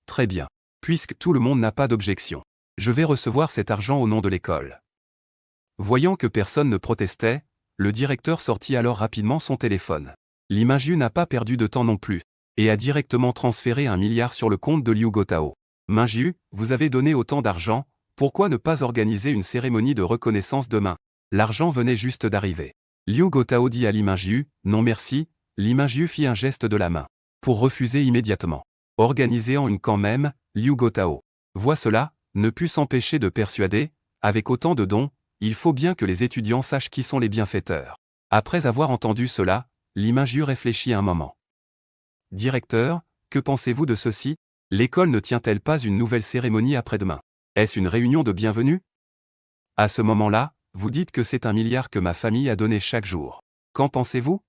Très bien. Puisque tout le monde n'a pas d'objection, je vais recevoir cet argent au nom de l'école. Voyant que personne ne protestait, le directeur sortit alors rapidement son téléphone. Li Mingju n'a pas perdu de temps non plus, et a directement transféré 1 milliard sur le compte de Liu Gotao. Mingju, vous avez donné autant d'argent, pourquoi ne pas organiser une cérémonie de reconnaissance demain? L'argent venait juste d'arriver. Liu Gotao dit à Li Mingju, non merci, Li Mingju fit un geste de la main, pour refuser immédiatement. Organisant une quand même, Liu Gotao voit cela, ne put s'empêcher de persuader, avec autant de dons, il faut bien que les étudiants sachent qui sont les bienfaiteurs. Après avoir entendu cela, Li Mingju réfléchit un moment. Directeur, que pensez-vous de ceci? L'école ne tient-elle pas une nouvelle cérémonie après-demain? Est-ce une réunion de bienvenue? À ce moment-là, vous dites que c'est 1 milliard que ma famille a donné chaque jour. Qu'en pensez-vous?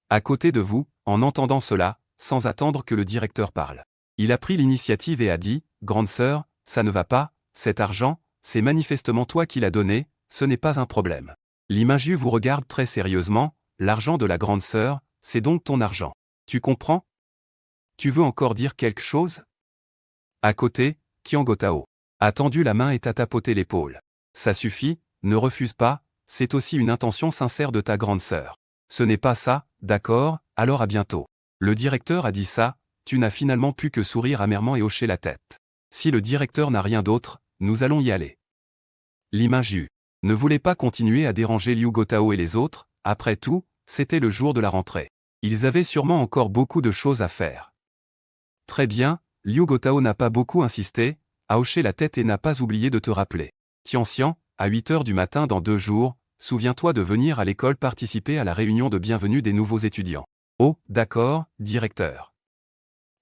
À côté de vous, en entendant cela, sans attendre que le directeur parle, il a pris l'initiative et a dit, grande sœur, ça ne va pas, cet argent, c'est manifestement toi qui l'as donné, ce n'est pas un problème. Li Mingju vous regarde très sérieusement, l'argent de la grande sœur, c'est donc ton argent. Tu comprends? Tu veux encore dire quelque chose? À côté, Qian Gotao a tendu la main et t'a tapoté l'épaule. Ça suffit, ne refuse pas, c'est aussi une intention sincère de ta grande sœur. Ce n'est pas ça, d'accord, alors à bientôt. Le directeur a dit ça, tu n'as finalement pu que sourire amèrement et hocher la tête. Si le directeur n'a rien d'autre, nous allons y aller. Lee Min-ju ne voulait pas continuer à déranger Liu Gotao et les autres, après tout, c'était le jour de la rentrée. Ils avaient sûrement encore beaucoup de choses à faire. Très bien, Liu Gotao n'a pas beaucoup insisté, a hoché la tête et n'a pas oublié de te rappeler. Tianxian, à 8 heures du matin dans 2 jours, souviens-toi de venir à l'école participer à la réunion de bienvenue des nouveaux étudiants. Oh, d'accord, directeur.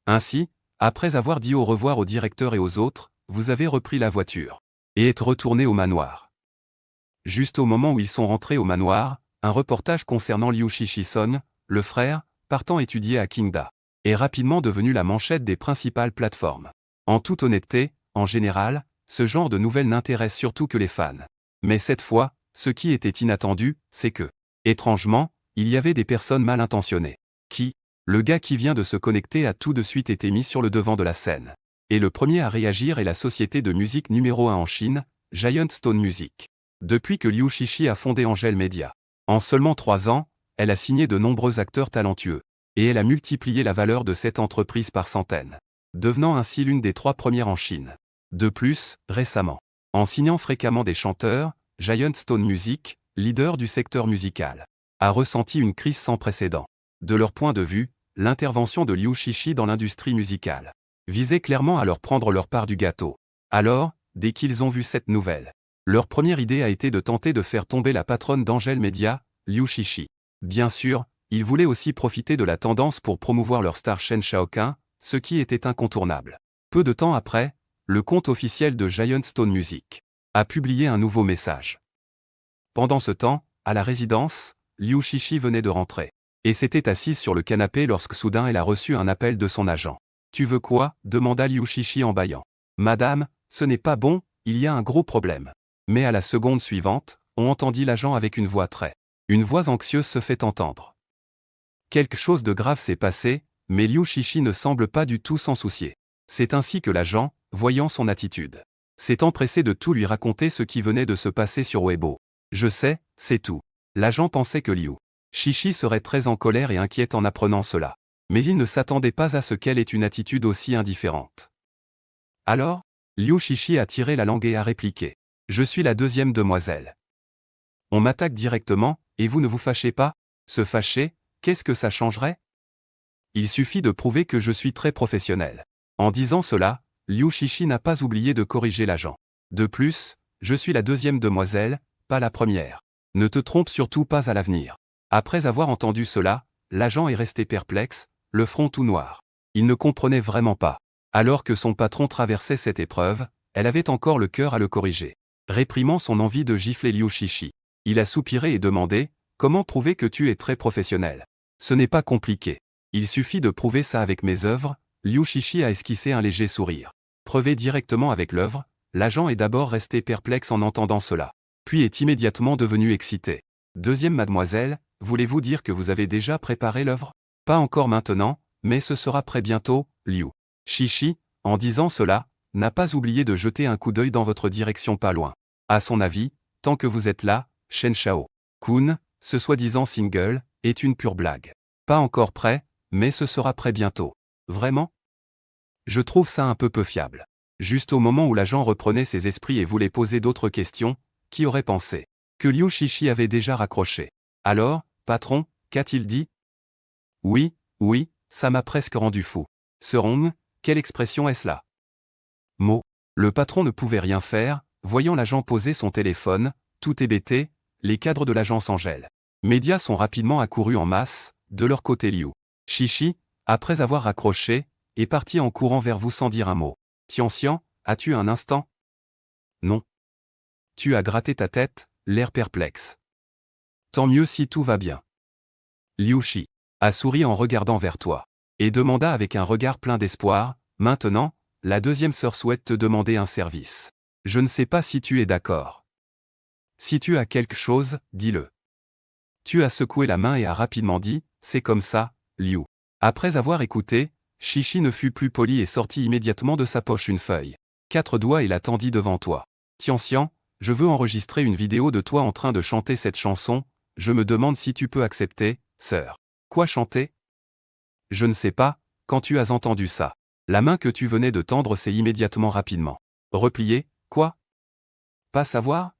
Ainsi, après avoir dit au revoir au directeur et aux autres, vous avez repris la voiture. Et êtes retourné au manoir. Juste au moment où ils sont rentrés au manoir, un reportage concernant Liu Shishi-son, le frère, partant étudier à Qingda, est rapidement devenu la manchette des principales plateformes. En toute honnêteté, en général, ce genre de nouvelles n'intéresse surtout que les fans. Mais cette fois, ce qui était inattendu, c'est que, étrangement, il y avait des personnes mal intentionnées. Le gars qui vient de se connecter a tout de suite été mis sur le devant de la scène. Et le premier à réagir est la société de musique numéro 1 en Chine, Giant Stone Music. Depuis que Liu Shishi a fondé Angel Media. En seulement 3 ans, elle a signé de nombreux acteurs talentueux. Et elle a multiplié la valeur de cette entreprise par centaines. Devenant ainsi l'une des 3 premières en Chine. De plus, récemment, en signant fréquemment des chanteurs, Giant Stone Music, leader du secteur musical, a ressenti une crise sans précédent. De leur point de vue, l'intervention de Liu Shishi dans l'industrie musicale visait clairement à leur prendre leur part du gâteau. Alors, dès qu'ils ont vu cette nouvelle, leur première idée a été de tenter de faire tomber la patronne d'Angel Media, Liu Shishi. Bien sûr, ils voulaient aussi profiter de la tendance pour promouvoir leur star Shen Shaoqun, ce qui était incontournable. Peu de temps après, le compte officiel de Giant Stone Music a publié un nouveau message. Pendant ce temps, à la résidence, Liu Shishi venait de rentrer. Et s'était assise sur le canapé lorsque soudain elle a reçu un appel de son agent. « Tu veux quoi » demanda Liu Shishi en bâillant. « Madame, ce n'est pas bon, il y a un gros problème. » Mais à la seconde suivante, on entendit l'agent avec une voix Une voix anxieuse se fait entendre. Quelque chose de grave s'est passé, mais Liu Shishi ne semble pas du tout s'en soucier. C'est ainsi que l'agent, voyant son attitude, s'est empressé de tout lui raconter ce qui venait de se passer sur Weibo. « Je sais, c'est tout. » L'agent pensait que Liu Shishi serait très en colère et inquiète en apprenant cela. Mais il ne s'attendait pas à ce qu'elle ait une attitude aussi indifférente. Alors, Liu Shishi a tiré la langue et a répliqué. « Je suis la deuxième demoiselle. On m'attaque directement, et vous ne vous fâchez pas ? Se fâcher, qu'est-ce que ça changerait ? Il suffit de prouver que je suis très professionnel. » En disant cela, Liu Shishi n'a pas oublié de corriger l'agent. De plus, je suis la deuxième demoiselle, pas la première. Ne te trompe surtout pas à l'avenir. Après avoir entendu cela, l'agent est resté perplexe, le front tout noir. Il ne comprenait vraiment pas. Alors que son patron traversait cette épreuve, elle avait encore le cœur à le corriger. Réprimant son envie de gifler Liu Shishi, il a soupiré et demandé « Comment prouver que tu es très professionnel ?» Ce n'est pas compliqué. Il suffit de prouver ça avec mes œuvres. Liu Shishi a esquissé un léger sourire. Preuvé directement avec l'œuvre, l'agent est d'abord resté perplexe en entendant cela. Puis est immédiatement devenu excité. Deuxième mademoiselle, voulez-vous dire que vous avez déjà préparé l'œuvre ? Pas encore maintenant, mais ce sera très bientôt, Liu Shishi, en disant cela, n'a pas oublié de jeter un coup d'œil dans votre direction pas loin. À son avis, tant que vous êtes là, Shen Shao-kun, ce soi-disant single, est une pure blague. Pas encore prêt, mais ce sera prêt bientôt. Vraiment ? Je trouve ça un peu fiable. Juste au moment où l'agent reprenait ses esprits et voulait poser d'autres questions, qui aurait pensé que Liu Shishi avait déjà raccroché. Alors, patron, qu'a-t-il dit ? Oui, ça m'a presque rendu fou. Serong, quelle expression est-ce là ? Le patron ne pouvait rien faire, voyant l'agent poser son téléphone, tout hébété, les cadres de l'agence Angel Media sont rapidement accourus en masse, de leur côté Liu Shishi, après avoir raccroché, est parti en courant vers vous sans dire un mot. Tianxian, as-tu un instant ? Non. Tu as gratté ta tête, l'air perplexe. Tant mieux si tout va bien. Liu Shi a souri en regardant vers toi, et demanda avec un regard plein d'espoir, maintenant, la deuxième sœur souhaite te demander un service. Je ne sais pas si tu es d'accord. Si tu as quelque chose, dis-le. Tu as secoué la main et a rapidement dit, c'est comme ça, Liu. Après avoir écouté, Shishi ne fut plus poli et sortit immédiatement de sa poche une feuille. 4 doigts et la tendit devant toi. Tianxian, je veux enregistrer une vidéo de toi en train de chanter cette chanson, je me demande si tu peux accepter, sœur. Quoi chanter? Je ne sais pas, quand tu as entendu ça. La main que tu venais de tendre s'est immédiatement rapidement repliée. Quoi? Pas savoir?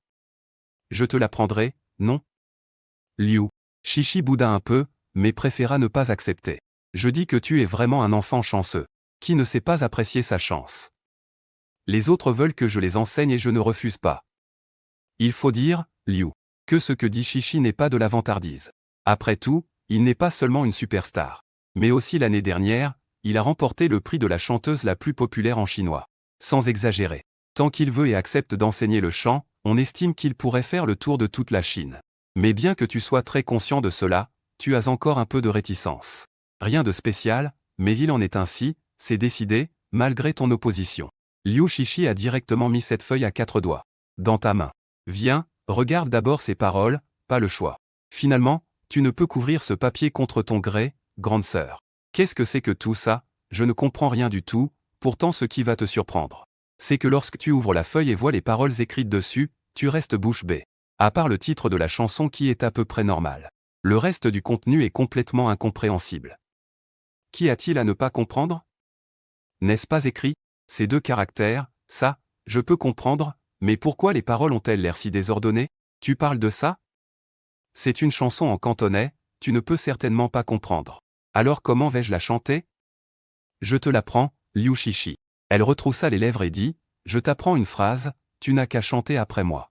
Je te la prendrai, non? Liu Shishi bouda un peu, mais préféra ne pas accepter. Je dis que tu es vraiment un enfant chanceux, qui ne sait pas apprécier sa chance. Les autres veulent que je les enseigne et je ne refuse pas. Il faut dire, Liu, que ce que dit Shishi n'est pas de la vantardise. Après tout, il n'est pas seulement une superstar. Mais aussi l'année dernière, il a remporté le prix de la chanteuse la plus populaire en chinois. Sans exagérer. Tant qu'il veut et accepte d'enseigner le chant, on estime qu'il pourrait faire le tour de toute la Chine. Mais bien que tu sois très conscient de cela, tu as encore un peu de réticence. Rien de spécial, mais il en est ainsi, c'est décidé, malgré ton opposition. Liu Shishi a directement mis cette feuille à 4 doigts dans ta main. Viens, regarde d'abord ces paroles, pas le choix. Finalement, tu ne peux couvrir ce papier contre ton gré, grande sœur. Qu'est-ce que c'est que tout ça? Je ne comprends rien du tout, pourtant ce qui va te surprendre, c'est que lorsque tu ouvres la feuille et vois les paroles écrites dessus, tu restes bouche bée. À part le titre de la chanson qui est à peu près normal. Le reste du contenu est complètement incompréhensible. Qu'y a-t-il à ne pas comprendre? N'est-ce pas écrit? Ces 2 caractères, ça, je peux comprendre, mais pourquoi les paroles ont-elles l'air si désordonnées? Tu parles de ça? C'est une chanson en cantonais, tu ne peux certainement pas comprendre. Alors comment vais-je la chanter? Je te l'apprends, Liu Shishi. Elle retroussa les lèvres et dit, je t'apprends une phrase, tu n'as qu'à chanter après moi.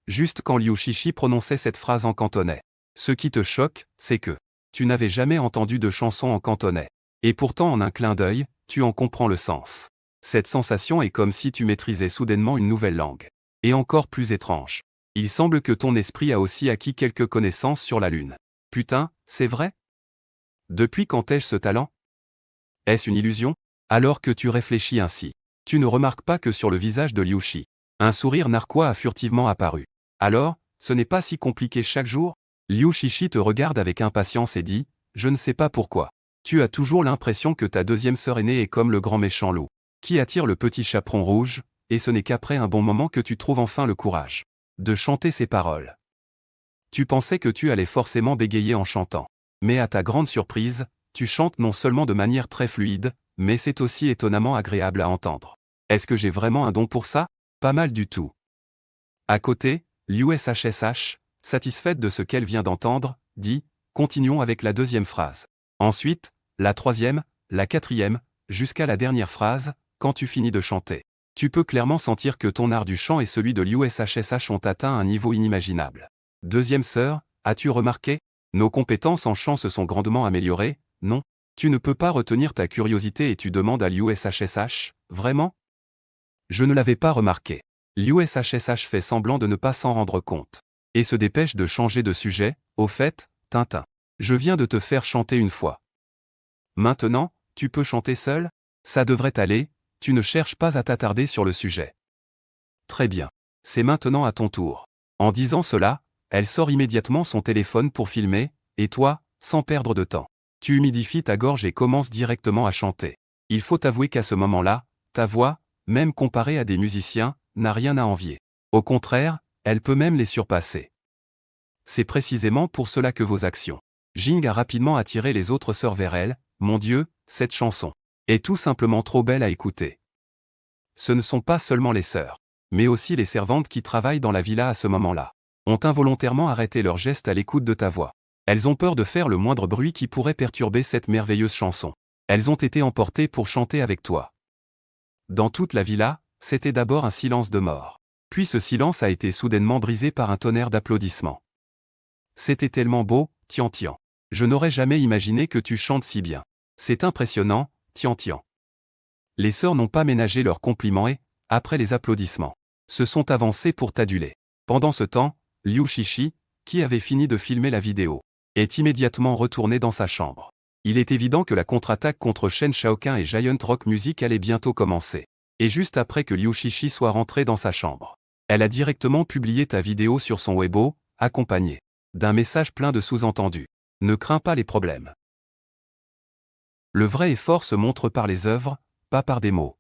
Juste quand Liu Shishi prononçait cette phrase en cantonais. Ce qui te choque, c'est que tu n'avais jamais entendu de chanson en cantonais. Et pourtant en un clin d'œil, tu en comprends le sens. Cette sensation est comme si tu maîtrisais soudainement une nouvelle langue. Et encore plus étrange. Il semble que ton esprit a aussi acquis quelques connaissances sur la Lune. Putain, c'est vrai? Depuis quand ai-je ce talent? Est-ce une illusion? Alors que tu réfléchis ainsi, tu ne remarques pas que sur le visage de Liu Shi, un sourire narquois a furtivement apparu. Alors, ce n'est pas si compliqué chaque jour? Liu Shishi te regarde avec impatience et dit, je ne sais pas pourquoi. Tu as toujours l'impression que ta deuxième sœur aînée est comme le grand méchant loup, qui attire le petit chaperon rouge, et ce n'est qu'après un bon moment que tu trouves enfin le courage de chanter ces paroles. Tu pensais que tu allais forcément bégayer en chantant. Mais à ta grande surprise, tu chantes non seulement de manière très fluide, mais c'est aussi étonnamment agréable à entendre. Est-ce que j'ai vraiment un don pour ça? Pas mal du tout. À côté, l'USHSH, satisfaite de ce qu'elle vient d'entendre, dit, continuons avec la deuxième phrase. Ensuite, la troisième, la quatrième, jusqu'à la dernière phrase, quand tu finis de chanter. Tu peux clairement sentir que ton art du chant et celui de l'USHSH ont atteint un niveau inimaginable. Deuxième sœur, as-tu remarqué? Nos compétences en chant se sont grandement améliorées, non? Tu ne peux pas retenir ta curiosité et tu demandes à l'USHSH, vraiment? Je ne l'avais pas remarqué. L'USHSH fait semblant de ne pas s'en rendre compte. Et se dépêche de changer de sujet, au fait, Tintin. Je viens de te faire chanter une fois. Maintenant, tu peux chanter seul? Ça devrait aller, tu ne cherches pas à t'attarder sur le sujet. Très bien. C'est maintenant à ton tour. En disant cela, elle sort immédiatement son téléphone pour filmer, et toi, sans perdre de temps, tu humidifies ta gorge et commences directement à chanter. Il faut avouer qu'à ce moment-là, ta voix, même comparée à des musiciens, n'a rien à envier. Au contraire, elle peut même les surpasser. C'est précisément pour cela que vos actions. Jing a rapidement attiré les autres sœurs vers elle. Mon Dieu, cette chanson est tout simplement trop belle à écouter. Ce ne sont pas seulement les sœurs, mais aussi les servantes qui travaillent dans la villa à ce moment-là, ont involontairement arrêté leurs gestes à l'écoute de ta voix. Elles ont peur de faire le moindre bruit qui pourrait perturber cette merveilleuse chanson. Elles ont été emportées pour chanter avec toi. Dans toute la villa, c'était d'abord un silence de mort. Puis ce silence a été soudainement brisé par un tonnerre d'applaudissements. C'était tellement beau, Tian Tian. Je n'aurais jamais imaginé que tu chantes si bien. C'est impressionnant, Tian Tian. Les sœurs n'ont pas ménagé leurs compliments et, après les applaudissements, se sont avancées pour t'aduler. Pendant ce temps, Liu Shishi, qui avait fini de filmer la vidéo, est immédiatement retourné dans sa chambre. Il est évident que la contre-attaque contre Shen Shaoqun et Giant Rock Music allait bientôt commencer. Et juste après que Liu Shishi soit rentré dans sa chambre, elle a directement publié ta vidéo sur son Weibo, accompagnée d'un message plein de sous-entendus. Ne crains pas les problèmes. Le vrai effort se montre par les œuvres, pas par des mots.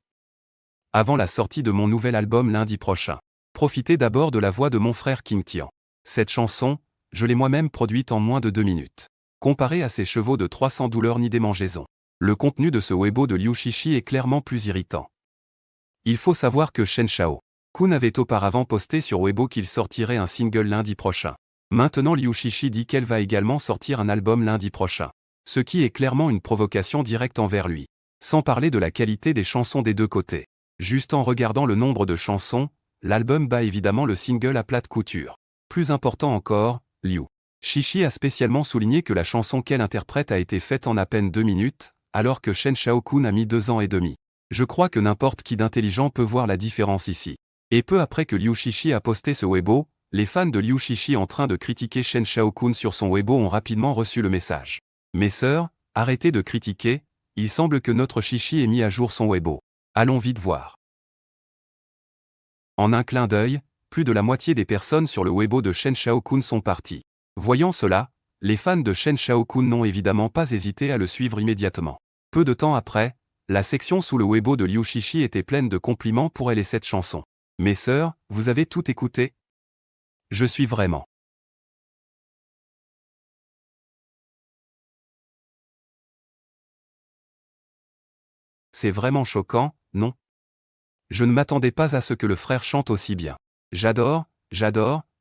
Avant la sortie de mon nouvel album lundi prochain. Profitez d'abord de la voix de mon frère King Tian. Cette chanson, je l'ai moi-même produite en moins de 2 minutes. Comparé à ces chevaux de 300 douleurs ni démangeaisons, le contenu de ce Weibo de Liu Shishi est clairement plus irritant. Il faut savoir que Shen Shao-kun avait auparavant posté sur Weibo qu'il sortirait un single lundi prochain. Maintenant Liu Shishi dit qu'elle va également sortir un album lundi prochain. Ce qui est clairement une provocation directe envers lui. Sans parler de la qualité des chansons des deux côtés. Juste en regardant le nombre de chansons, l'album bat évidemment le single à plate couture. Plus important encore, Liu Shishi a spécialement souligné que la chanson qu'elle interprète a été faite en à peine 2 minutes, alors que Shen Shao-kun a mis 2 ans et demi. Je crois que n'importe qui d'intelligent peut voir la différence ici. Et peu après que Liu Shishi a posté ce Weibo, les fans de Liu Shishi en train de critiquer Shen Shao-kun sur son Weibo ont rapidement reçu le message. Mes sœurs, arrêtez de critiquer, il semble que notre Shishi ait mis à jour son Weibo. Allons vite voir. En un clin d'œil, plus de la moitié des personnes sur le Weibo de Shen Shao-kun sont parties. Voyant cela, les fans de Shen Shao-kun n'ont évidemment pas hésité à le suivre immédiatement. Peu de temps après, la section sous le Weibo de Liu Shishi était pleine de compliments pour elle et cette chanson. Mes sœurs, vous avez tout écouté? Je suis vraiment. C'est vraiment choquant, non? Je ne m'attendais pas à ce que le frère chante aussi bien. J'adore,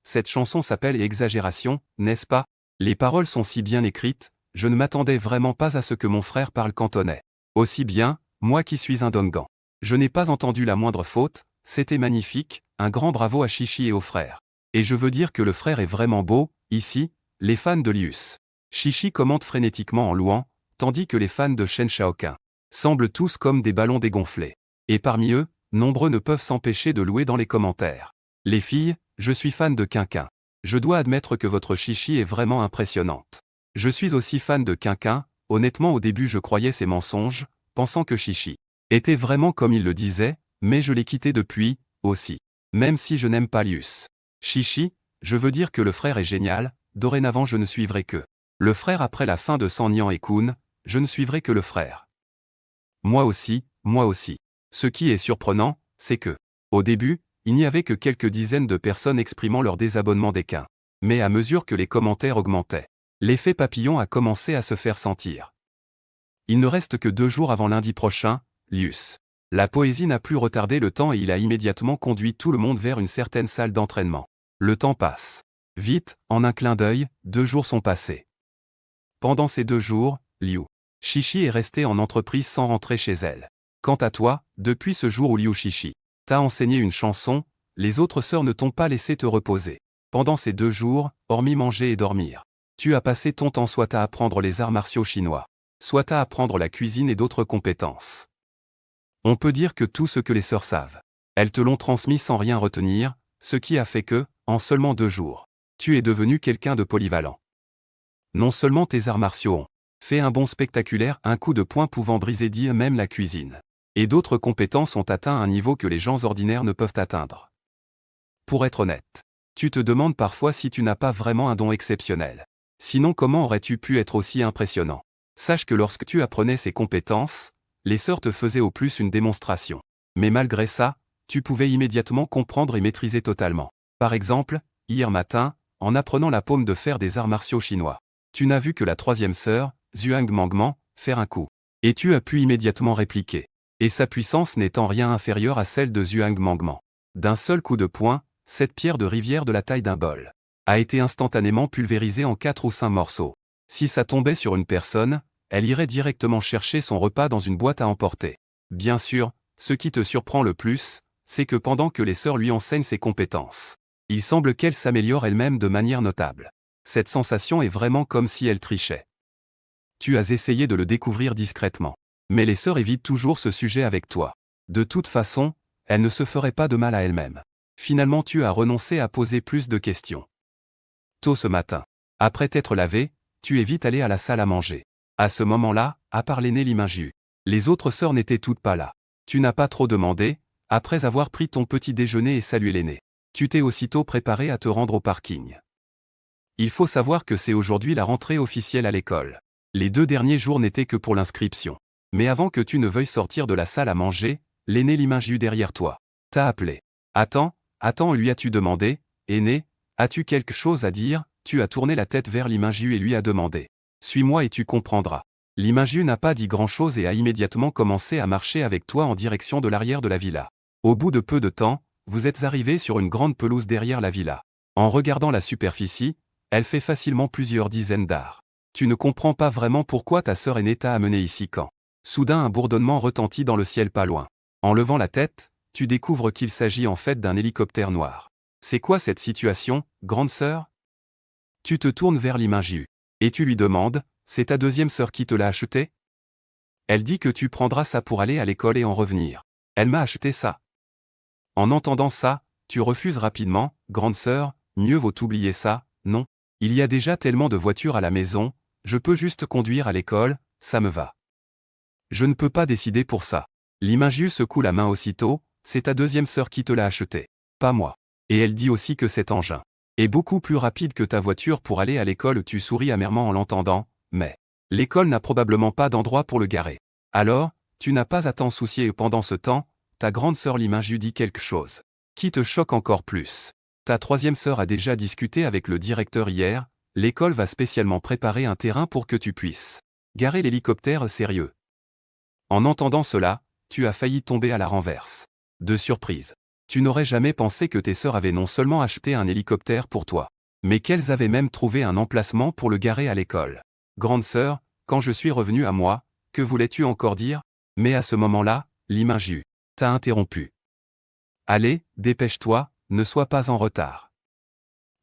cette chanson s'appelle Exagération, n'est-ce pas? Les paroles sont si bien écrites, je ne m'attendais vraiment pas à ce que mon frère parle cantonais. Aussi bien, moi qui suis un Dongan. Je n'ai pas entendu la moindre faute, c'était magnifique, un grand bravo à Shishi et au frère. Et je veux dire que le frère est vraiment beau, ici, les fans de Lius Shishi commentent frénétiquement en louant, tandis que les fans de Shen Shao-kun semblent tous comme des ballons dégonflés. Et parmi eux, nombreux ne peuvent s'empêcher de louer dans les commentaires. Les filles, je suis fan de Quinquin. Je dois admettre que votre Shishi est vraiment impressionnante. Je suis aussi fan de Quinquin, honnêtement au début je croyais ses mensonges, pensant que Shishi était vraiment comme il le disait, mais je l'ai quitté depuis, aussi. Même si je n'aime pas Lius Shishi, je veux dire que le frère est génial, dorénavant je ne suivrai que le frère après la fin de San Nian et Kun, je ne suivrai que le frère. Moi aussi. Ce qui est surprenant, c'est que, au début, il n'y avait que quelques dizaines de personnes exprimant leur désabonnement des Quins. Mais à mesure que les commentaires augmentaient, l'effet papillon a commencé à se faire sentir. Il ne reste que 2 jours avant lundi prochain, Lius. La poésie n'a plus retardé le temps et il a immédiatement conduit tout le monde vers une certaine salle d'entraînement. Le temps passe. Vite, en un clin d'œil, 2 jours sont passés. Pendant ces 2 jours, Liu Shishi est restée en entreprise sans rentrer chez elle. Quant à toi, depuis ce jour où Liu Shishi t'a enseigné une chanson, les autres sœurs ne t'ont pas laissé te reposer. Pendant ces 2 jours, hormis manger et dormir, tu as passé ton temps soit à apprendre les arts martiaux chinois, soit à apprendre la cuisine et d'autres compétences. On peut dire que tout ce que les sœurs savent, elles te l'ont transmis sans rien retenir, ce qui a fait que, en seulement 2 jours, tu es devenu quelqu'un de polyvalent. Non seulement tes arts martiaux ont fait un bond spectaculaire, un coup de poing pouvant briser même la cuisine. Et d'autres compétences ont atteint un niveau que les gens ordinaires ne peuvent atteindre. Pour être honnête, tu te demandes parfois si tu n'as pas vraiment un don exceptionnel. Sinon comment aurais-tu pu être aussi impressionnant? Sache que lorsque tu apprenais ces compétences, les sœurs te faisaient au plus une démonstration. Mais malgré ça, tu pouvais immédiatement comprendre et maîtriser totalement. Par exemple, hier matin, en apprenant la paume de fer des arts martiaux chinois, tu n'as vu que la 3e sœur, Zhuang Mangman, faire un coup. Et tu as pu immédiatement répliquer. Et sa puissance n'étant rien inférieure à celle de Zhuang Mangman. D'un seul coup de poing, cette pierre de rivière de la taille d'un bol a été instantanément pulvérisée en 4 ou 5 morceaux. Si ça tombait sur une personne, elle irait directement chercher son repas dans une boîte à emporter. Bien sûr, ce qui te surprend le plus, c'est que pendant que les sœurs lui enseignent ses compétences, il semble qu'elle s'améliore elle-même de manière notable. Cette sensation est vraiment comme si elle trichait. Tu as essayé de le découvrir discrètement. Mais les sœurs évitent toujours ce sujet avec toi. De toute façon, elles ne se feraient pas de mal à elles-mêmes. Finalement tu as renoncé à poser plus de questions. Tôt ce matin, après t'être lavé, tu es vite allé à la salle à manger. À ce moment-là, à part l'aînée Liminju, les autres sœurs n'étaient toutes pas là. Tu n'as pas trop demandé, après avoir pris ton petit déjeuner et salué l'aînée. Tu t'es aussitôt préparé à te rendre au parking. Il faut savoir que c'est aujourd'hui la rentrée officielle à l'école. Les 2 derniers jours n'étaient que pour l'inscription. Mais avant que tu ne veuilles sortir de la salle à manger, l'aîné Liminju derrière toi t'a appelé. Attends, Attends, lui as-tu demandé, aîné, as-tu quelque chose à dire? Tu as tourné la tête vers Limingju et lui as demandé. Suis-moi et tu comprendras. Limingju n'a pas dit grand-chose et a immédiatement commencé à marcher avec toi en direction de l'arrière de la villa. Au bout de peu de temps, vous êtes arrivés sur une grande pelouse derrière la villa. En regardant la superficie, elle fait facilement plusieurs dizaines d'arts. Tu ne comprends pas vraiment pourquoi ta sœur aînée t'a amené ici quand. Soudain un bourdonnement retentit dans le ciel pas loin. En levant la tête, tu découvres qu'il s'agit en fait d'un hélicoptère noir. C'est quoi cette situation, grande sœur? Tu te tournes vers Limingju. Et tu lui demandes, c'est ta deuxième sœur qui te l'a acheté? Elle dit que tu prendras ça pour aller à l'école et en revenir. Elle m'a acheté ça. En entendant ça, tu refuses rapidement, grande sœur, mieux vaut oublier ça, non? Il y a déjà tellement de voitures à la maison, je peux juste conduire à l'école, ça me va. Je ne peux pas décider pour ça. Limingju secoue la main aussitôt, c'est ta deuxième sœur qui te l'a acheté, pas moi. Et elle dit aussi que cet engin est beaucoup plus rapide que ta voiture pour aller à l'école. Tu souris amèrement en l'entendant, mais l'école n'a probablement pas d'endroit pour le garer. Alors, tu n'as pas à t'en soucier et pendant ce temps, ta grande sœur Limingju dit quelque chose qui te choque encore plus. Ta troisième sœur a déjà discuté avec le directeur hier, l'école va spécialement préparer un terrain pour que tu puisses garer l'hélicoptère sérieux. En entendant cela, tu as failli tomber à la renverse. De surprise. Tu n'aurais jamais pensé que tes sœurs avaient non seulement acheté un hélicoptère pour toi, mais qu'elles avaient même trouvé un emplacement pour le garer à l'école. Grande sœur, quand je suis revenu à moi, que voulais-tu encore dire? Mais à ce moment-là, Limingju t'a interrompu. Allez, dépêche-toi, ne sois pas en retard.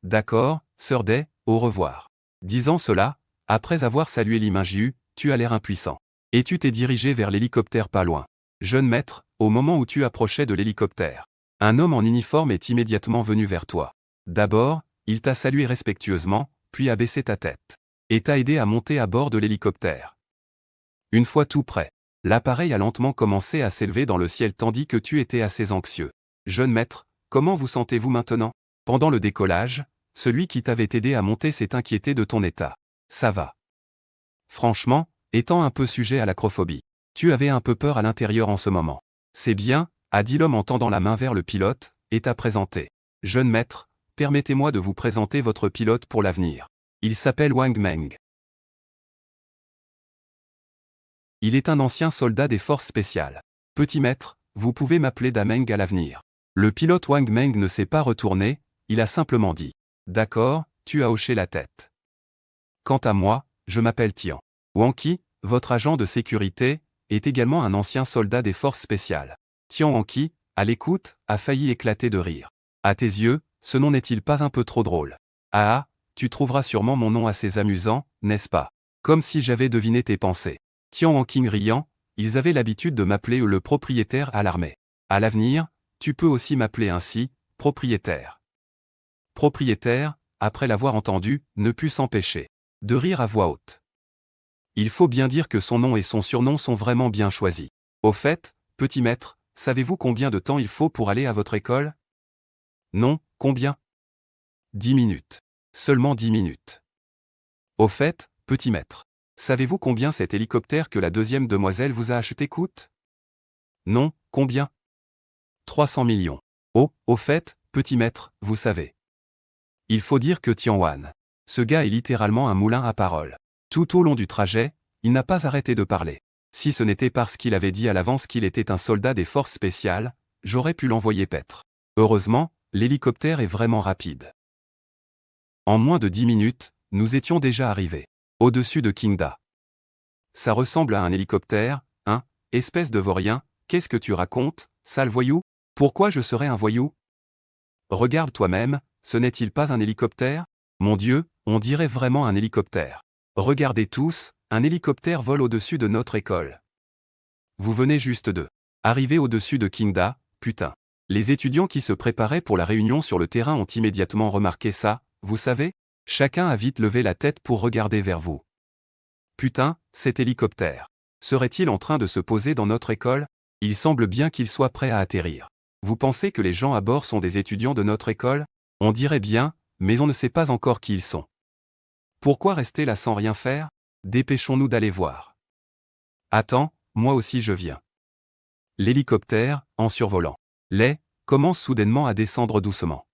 D'accord, sœur Day, au revoir. Disant cela, après avoir salué Limingju, tu as l'air impuissant. Et tu t'es dirigé vers l'hélicoptère pas loin. Jeune maître, au moment où tu approchais de l'hélicoptère, un homme en uniforme est immédiatement venu vers toi. D'abord, il t'a salué respectueusement, puis a baissé ta tête. Et t'a aidé à monter à bord de l'hélicoptère. Une fois tout prêt, l'appareil a lentement commencé à s'élever dans le ciel tandis que tu étais assez anxieux. Jeune maître, comment vous sentez-vous maintenant? Pendant le décollage, celui qui t'avait aidé à monter s'est inquiété de ton état. Ça va. Franchement, étant un peu sujet à l'acrophobie, tu avais un peu peur à l'intérieur en ce moment. C'est bien, a dit l'homme en tendant la main vers le pilote, et t'a présenté. Jeune maître, permettez-moi de vous présenter votre pilote pour l'avenir. Il s'appelle Wang Meng. Il est un ancien soldat des forces spéciales. Petit maître, vous pouvez m'appeler Dameng à l'avenir. Le pilote Wang Meng ne s'est pas retourné, il a simplement dit. D'accord, tu as hoché la tête. Quant à moi, je m'appelle Tian. Wang Qi, votre agent de sécurité, est également un ancien soldat des forces spéciales. Tian Wang Qi, à l'écoute, a failli éclater de rire. À tes yeux, ce nom n'est-il pas un peu trop drôle? Ah, tu trouveras sûrement mon nom assez amusant, n'est-ce pas? Comme si j'avais deviné tes pensées. Tian Wang Qi riant, ils avaient l'habitude de m'appeler le propriétaire à l'armée. À l'avenir, tu peux aussi m'appeler ainsi, propriétaire. Propriétaire, après l'avoir entendu, ne put s'empêcher de rire à voix haute. Il faut bien dire que son nom et son surnom sont vraiment bien choisis. Au fait, petit maître, savez-vous combien de temps il faut pour aller à votre école? Non, combien? 10 minutes. Seulement 10 minutes. Au fait, petit maître, savez-vous combien cet hélicoptère que la deuxième demoiselle vous a acheté coûte? Non, combien? 300 millions. Oh, au fait, petit maître, vous savez. Il faut dire que Tianwan, ce gars est littéralement un moulin à paroles. Tout au long du trajet, il n'a pas arrêté de parler. Si ce n'était parce qu'il avait dit à l'avance qu'il était un soldat des forces spéciales, j'aurais pu l'envoyer paître. Heureusement, l'hélicoptère est vraiment rapide. En moins de 10 minutes, nous étions déjà arrivés. Au-dessus de Qingda. Ça ressemble à un hélicoptère, hein, espèce de vaurien, qu'est-ce que tu racontes, sale voyou? Pourquoi je serais un voyou? Regarde toi-même, ce n'est-il pas un hélicoptère? Mon Dieu, on dirait vraiment un hélicoptère. Regardez tous, un hélicoptère vole au-dessus de notre école. Vous venez juste de arriver au-dessus de Qingda, putain. Les étudiants qui se préparaient pour la réunion sur le terrain ont immédiatement remarqué ça, vous savez? Chacun a vite levé la tête pour regarder vers vous. Putain, cet hélicoptère. Serait-il en train de se poser dans notre école? Il semble bien qu'il soit prêt à atterrir. Vous pensez que les gens à bord sont des étudiants de notre école? On dirait bien, mais on ne sait pas encore qui ils sont. Pourquoi rester là sans rien faire? Dépêchons-nous d'aller voir. Attends, moi aussi je viens. L'hélicoptère, en survolant les commence soudainement à descendre doucement.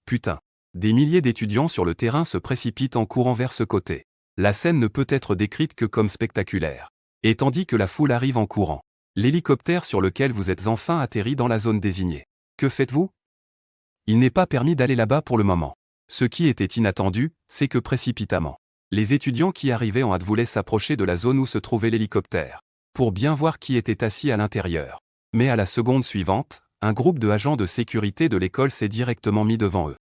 Putain. Des milliers d'étudiants sur le terrain se précipitent en courant vers ce côté. La scène ne peut être décrite que comme spectaculaire. Et tandis que la foule arrive en courant, l'hélicoptère sur lequel vous êtes enfin atterri dans la zone désignée. Que faites-vous? Il n'est pas permis d'aller là-bas pour le moment. Ce qui était inattendu, c'est que précipitamment, les étudiants qui arrivaient en hâte voulaient s'approcher de la zone où se trouvait l'hélicoptère, pour bien voir qui était assis à l'intérieur. Mais à la seconde suivante, un groupe de agents de sécurité de l'école s'est directement mis devant eux.